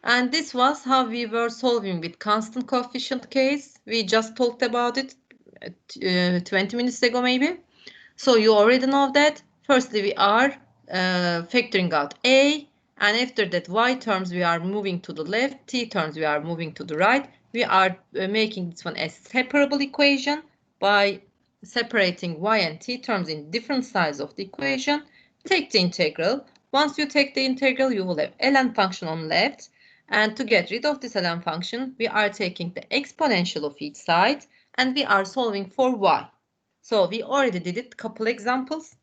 And this was how we were solving with constant coefficient case. We just talked about it 20 minutes ago, maybe. So you already know that. Firstly, we are factoring out a, and after that y terms we are moving to the left, t terms we are moving to the right. We are making this one a separable equation by separating y and t terms in different sides of the equation. Take the integral. Once you take the integral, you will have ln function on left, and to get rid of this ln function, we are taking the exponential of each side, and we are solving for y. So we already did it, couple examples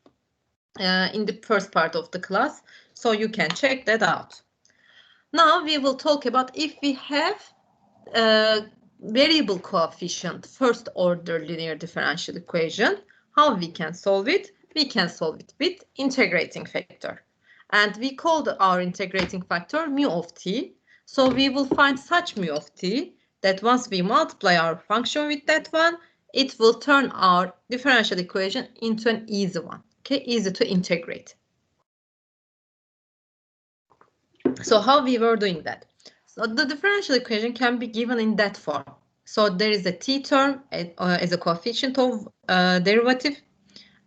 in the first part of the class, so you can check that out. Now we will talk about if we have variable coefficient first order linear differential equation, how we can solve it? We can solve it with integrating factor. And we called our integrating factor mu of t. So we will find such mu of t that once we multiply our function with that one, it will turn our differential equation into an easy one. Okay, easy to integrate. So how we were doing that? So the differential equation can be given in that form. So there is a t term as a coefficient of derivative,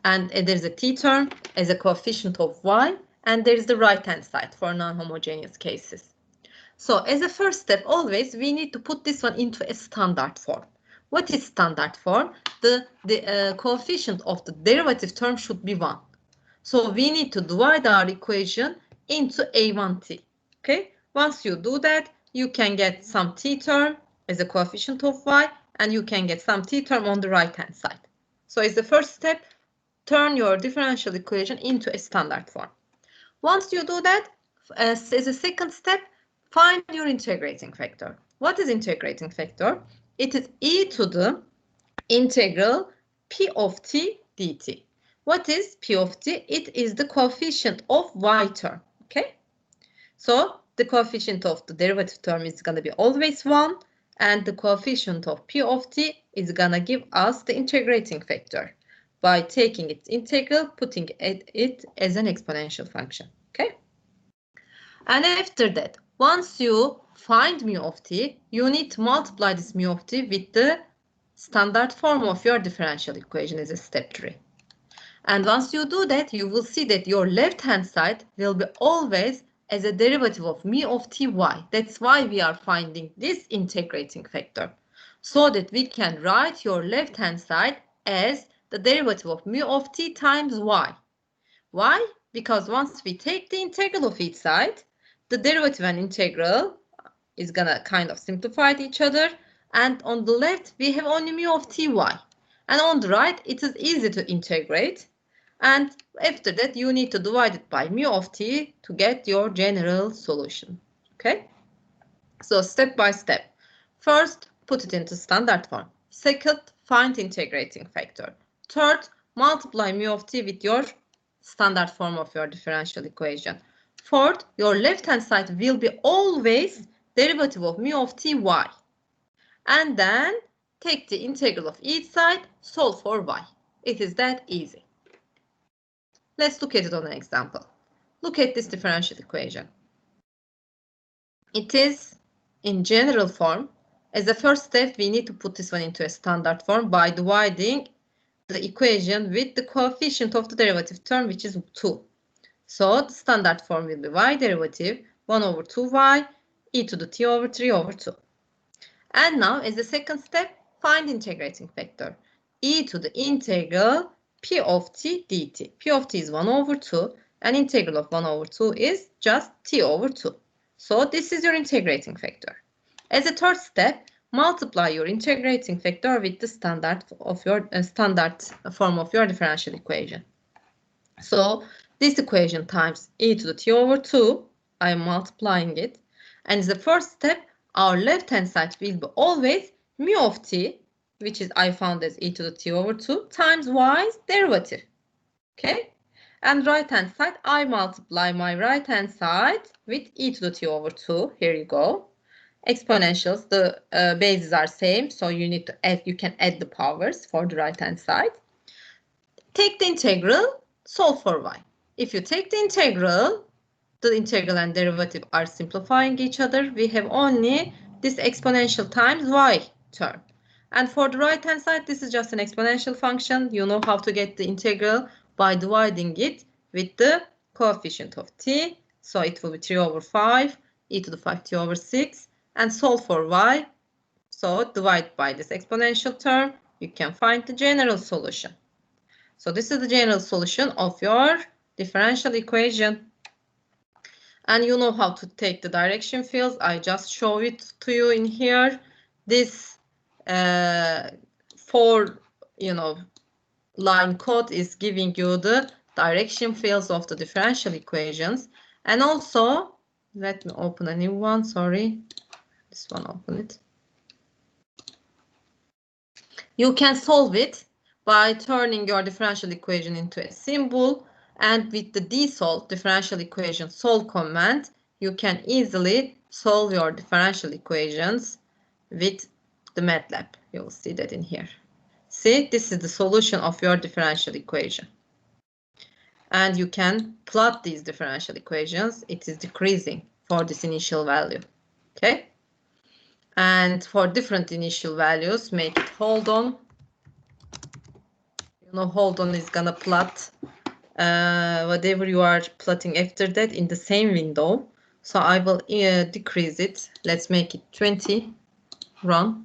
and there is a t term as a coefficient of y, and there is the right-hand side for non-homogeneous cases. So as a first step, always we need to put this one into a standard form. What is standard form? The coefficient of the derivative term should be 1. So we need to divide our equation into a1t. Okay, once you do that, you can get some t term as a coefficient of y, and you can get some t term on the right hand side. So as the first step, turn your differential equation into a standard form. Once you do that, as a second step, find your integrating factor. What is integrating factor? It is e to the integral P of t dt. What is P of t? It is the coefficient of y term, okay? So the coefficient of the derivative term is going to be always 1, and the coefficient of P of t is going to give us the integrating factor by taking its integral, putting it as an exponential function, okay? And after that, once you find mu of t, you need to multiply this mu of t with the standard form of your differential equation as a step 3. And once you do that, you will see that your left-hand side will be always as a derivative of mu of ty. That's why we are finding this integrating factor, so that we can write your left-hand side as the derivative of mu of t times y. Why? Because once we take the integral of each side, the derivative and integral is gonna kind of simplify each other, and on the left we have only mu of ty, and on the right it is easy to integrate, and after that you need to divide it by mu of t to get your general solution. Okay, so step by step. First, put it into standard form. Second, find integrating factor. Third, multiply mu of t with your standard form of your differential equation. Fourth, your left hand side will be always derivative of mu of ty. And then take the integral of each side, solve for y. It is that easy. Let's look at it on an example. Look at this differential equation. It is in general form. As a first step, we need to put this one into a standard form by dividing the equation with the coefficient of the derivative term, which is 2. So the standard form will be y derivative 1 over 2y e to the t over 3 over 2. And now, as a second step, find integrating factor. E to the integral P of t dt. P of t is 1 over 2, and integral of 1 over 2 is just t over 2. So this is your integrating factor. As a third step, multiply your integrating factor with the standard form of your differential equation. So this equation times e to the t over 2, I am multiplying it. And the first step, our left-hand side will be always mu of t, which is I found as e to the t over 2, times y's derivative. Okay? And right-hand side, I multiply my right-hand side with e to the t over 2. Here you go. Exponentials, the bases are same, so you need to add, you can add the powers for the right-hand side. Take the integral, solve for y. If you take the integral and derivative are simplifying each other. We have only this exponential times y term. And for the right-hand side, this is just an exponential function. You know how to get the integral by dividing it with the coefficient of t. So it will be 3 over 5, e to the 5t over 6, and solve for y. So divide by this exponential term, you can find the general solution. So this is the general solution of your differential equation. And you know how to take the direction fields. I just show it to you in here. This 4 line code is giving you the direction fields of the differential equations. And also, let me open a new one. Sorry, this one, open it. You can solve it by turning your differential equation into a symbol. And with the dsolve, differential equation solve command, you can easily solve your differential equations with the MATLAB. You will see that in here. See, this is the solution of your differential equation. And you can plot these differential equations. It is decreasing for this initial value. Okay? And for different initial values, make it hold on. Hold on is gonna plot whatever you are plotting after that in the same window. So I will decrease it. Let's make it 20. Run.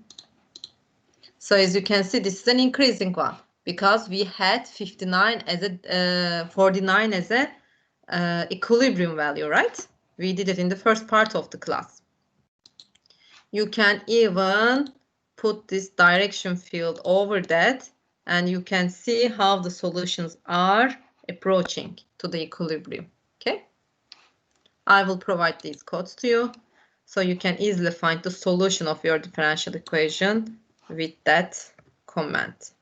So as you can see, this is an increasing one because we had 59 as a 49 as a equilibrium value, right? We did it in the first part of the class. You can even put this direction field over that, and you can see how the solutions are approaching to the equilibrium. Okay, I will provide these codes to you so you can easily find the solution of your differential equation with that comment.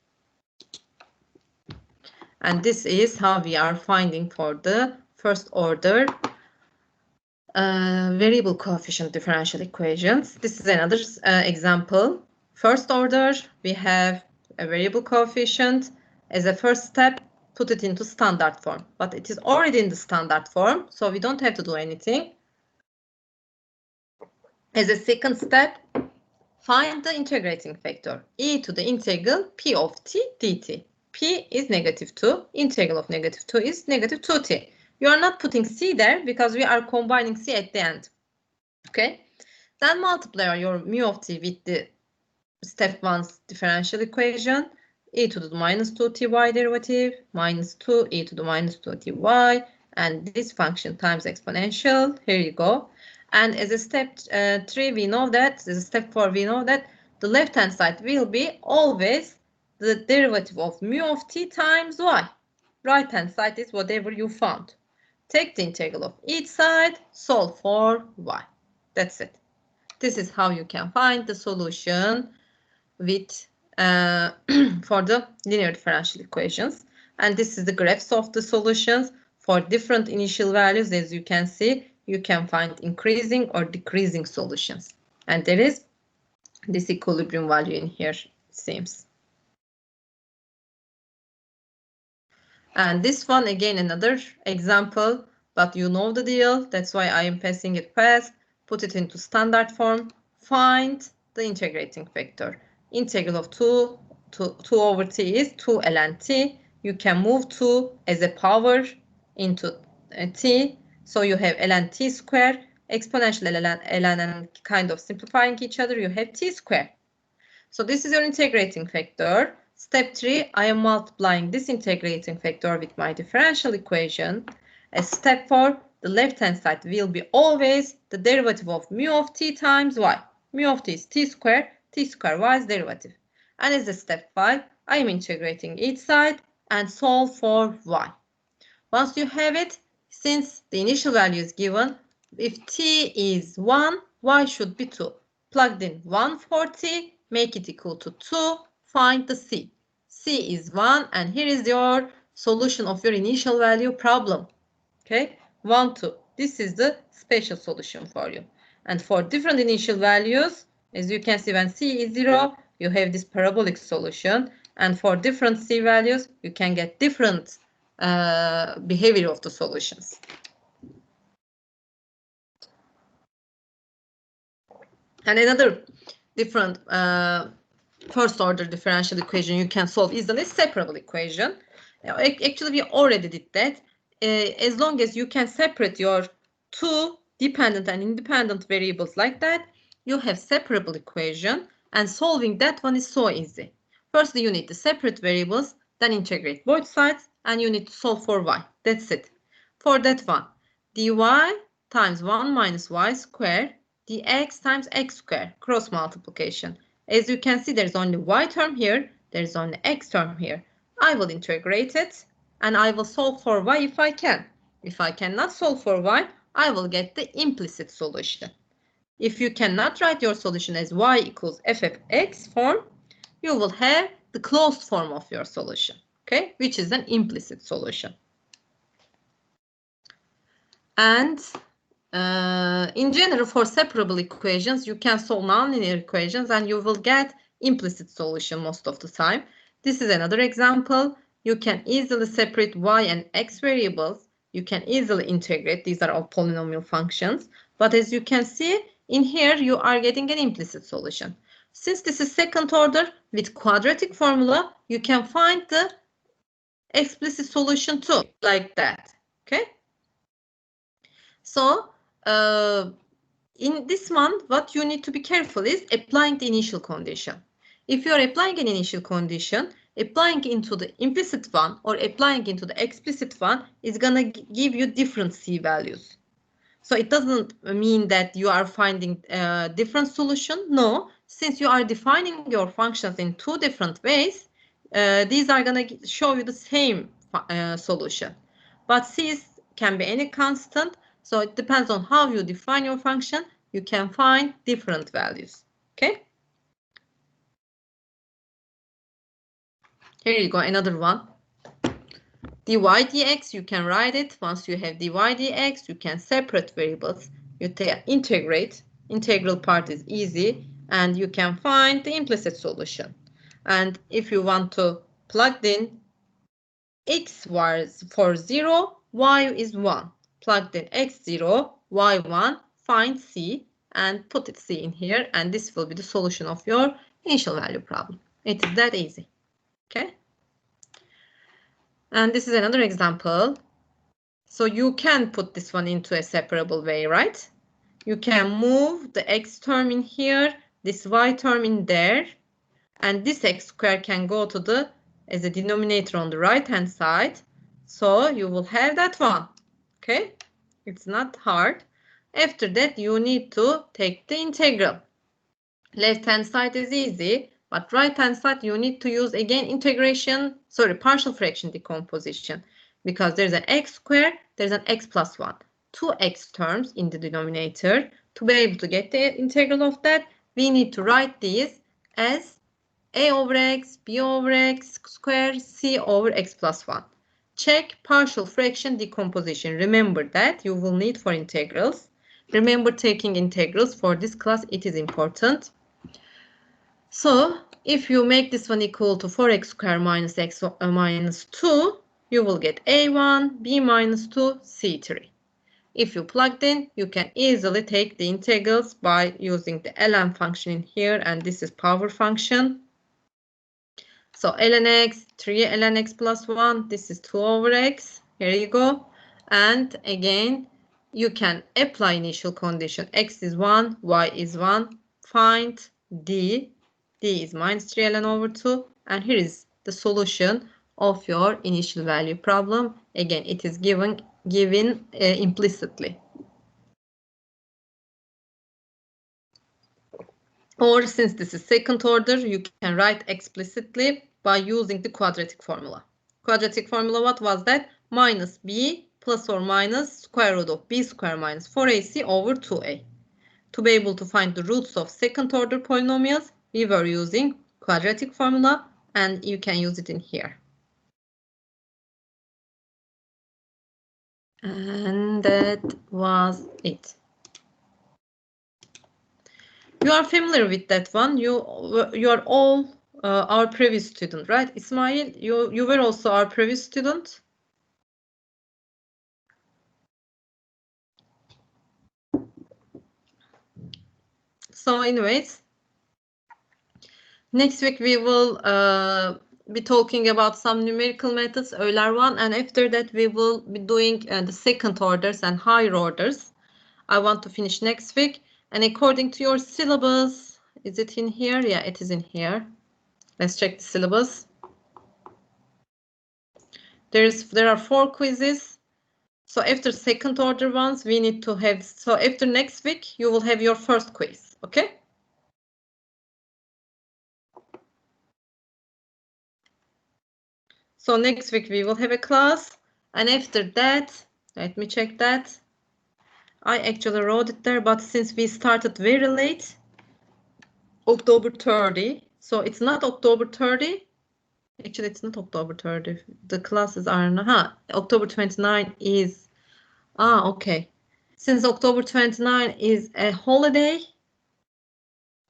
And this is how we are finding for the first order variable coefficient differential equations. This is another example. First order, we have a variable coefficient. As a first step, put it into standard form. But it is already in the standard form, so we don't have to do anything. As a second step, find the integrating factor, e to the integral p of t dt. P is -2, integral of -2 is -2t. You are not putting c there because we are combining c at the end. Okay? Then multiply your mu of t with the step 1's differential equation, e to the -2ty derivative, -2 e to the -2ty, and this function times exponential. Here you go. And as a step 3, we know that, as a step 4, we know that the left-hand side will be always the derivative of mu of t times y. Right-hand side is whatever you found. Take the integral of each side, solve for y. That's it. This is how you can find the solution with for the linear differential equations. And this is the graphs of the solutions for different initial values. As you can see, you can find increasing or decreasing solutions. And there is this equilibrium value in here, it seems. And this one, again, another example, but you know the deal. That's why I am passing it fast. Put it into standard form. Find the integrating factor. Integral of 2 over t is 2 ln t. You can move 2 as a power into t. So you have ln t square, exponential ln and kind of simplifying each other. You have t square. So this is your integrating factor. Step 3, I am multiplying this integrating factor with my differential equation. As step 4, the left-hand side will be always the derivative of mu of t times y. Mu of t is t square y's derivative. And as a step 5, I am integrating each side and solve for y. Once you have it, since the initial value is given, if t is 1, y should be 2. Plugged in 1 for t, make it equal to 2, find the c. C is 1, and here is your solution of your initial value problem. Okay, 1, 2. This is the special solution for you. And for different initial values, as you can see, when c is 0, you have this parabolic solution. And for different c values, you can get different behavior of the solutions. And another different first order differential equation you can solve easily, separable equation. Actually, we already did that. As long as you can separate your two dependent and independent variables like that, you have separable equation, and solving that one is so easy. First, you need to separate variables, then integrate both sides, and you need to solve for y. That's it. For that one, dy times 1 minus y squared dx times x squared, cross multiplication. As you can see, there's only y term here, there's only x term here. I will integrate it, and I will solve for y if I can. If I cannot solve for y, I will get the implicit solution. If you cannot write your solution as y equals f of x form, you will have the closed form of your solution, okay, which is an implicit solution. And in general, for separable equations, you can solve nonlinear equations and you will get implicit solution most of the time. This is another example. You can easily separate y and x variables. You can easily integrate. These are all polynomial functions. But as you can see, in here, you are getting an implicit solution. Since this is second order, with quadratic formula, you can find the explicit solution too, like that, okay? So, in this one, what you need to be careful is applying the initial condition. If you are applying an initial condition, applying into the implicit one or applying into the explicit one is gonna give you different C values. So it doesn't mean that you are finding a different solution. No, since you are defining your functions in two different ways, these are gonna show you the same solution. But C's can be any constant. So it depends on how you define your function. You can find different values. Okay. Here you go, another one. dy dx, you can write it. Once you have dy dx, you can separate variables. You integrate. Integral part is easy, and you can find the implicit solution. And if you want to plug in x was for 0, y is 1. Plug in x0, y1, find c, and put it c in here, and this will be the solution of your initial value problem. It is that easy. Okay? And this is another example. So you can put this one into a separable way, right? You can move the x term in here, this y term in there, and this x square can go to the as a denominator on the right hand side. So you will have that one. Okay? It's not hard. After that, you need to take the integral. Left hand side is easy, but right hand side you need to use again partial fraction decomposition, because there's an x squared, there's an x plus 1. Two x terms in the denominator. To be able to get the integral of that, we need to write these as a over x, b over x squared, c over x plus 1. Check partial fraction decomposition. Remember that you will need for integrals. Remember taking integrals for this class, it is important. So if you make this one equal to 4x squared minus x minus 2, you will get a1, b minus 2, c3. If you plugged in, you can easily take the integrals by using the ln function in here, and this is power function. So ln x, 3 ln x plus 1, this is 2 over x. Here you go. And again, you can apply initial condition. X is 1, y is 1. Find d. D is minus 3 ln over 2. And here is the solution of your initial value problem. Again, it is given implicitly. Or since this is second order, you can write explicitly by using the quadratic formula. Quadratic formula, what was that? Minus b plus or minus square root of b squared minus 4ac over 2a. To be able to find the roots of second order polynomials, we were using quadratic formula, and you can use it in here. And that was it. You are familiar with that one. You are all our previous student, right? Ismail, you were also our previous student. So anyways, next week we will be talking about some numerical methods, Euler one, and after that we will be doing the second orders and higher orders. I want to finish next week, and according to your syllabus, is it in here? Yeah, it is in here. Let's check the syllabus. There are 4 quizzes. So after second order ones, we need to have, so after next week, you will have your first quiz, okay? So next week we will have a class, and after that, let me check that. I actually wrote it there, but since we started very late, October 30, so it's not October 30. Actually, it's not October 30. The classes are, October 29 is, okay. Since October 29 is a holiday,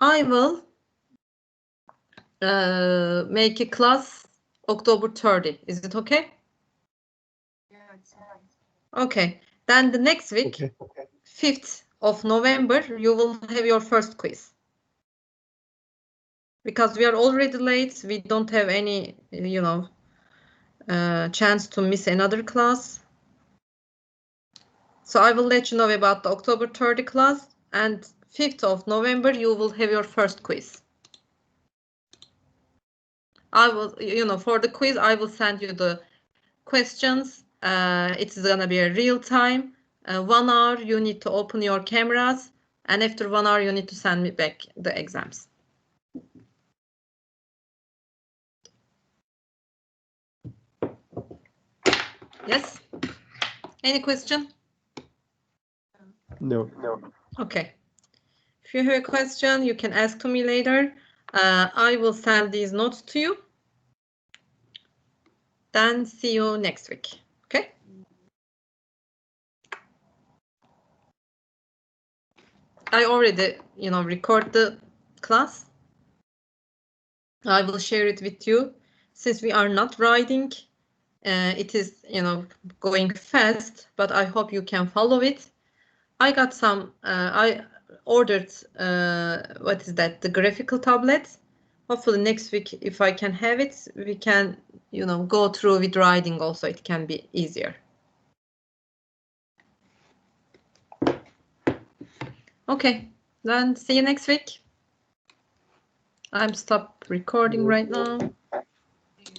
I will make a class October 30. Is it okay? Yeah, it's okay. Then the next week, okay. 5th of November, you will have your first quiz. Because we are already late, we don't have any, chance to miss another class. So I will let you know about the October 30 class, and 5th of November, you will have your first quiz. I will, for the quiz, I will send you the questions. It's gonna be a real time. 1 hour, you need to open your cameras, and after 1 hour, you need to send me back the exams. Yes? Any question? No. Okay. If you have a question, you can ask to me later. I will send these notes to you. Then see you next week. Okay? I already, record the class. I will share it with you. Since we are not riding, it is, going fast, but I hope you can follow it. I got some, I ordered, what is that, the graphical tablets. Hopefully next week, if I can have it, we can, go through with riding also. It can be easier. Okay, then see you next week. I'm stop recording right now.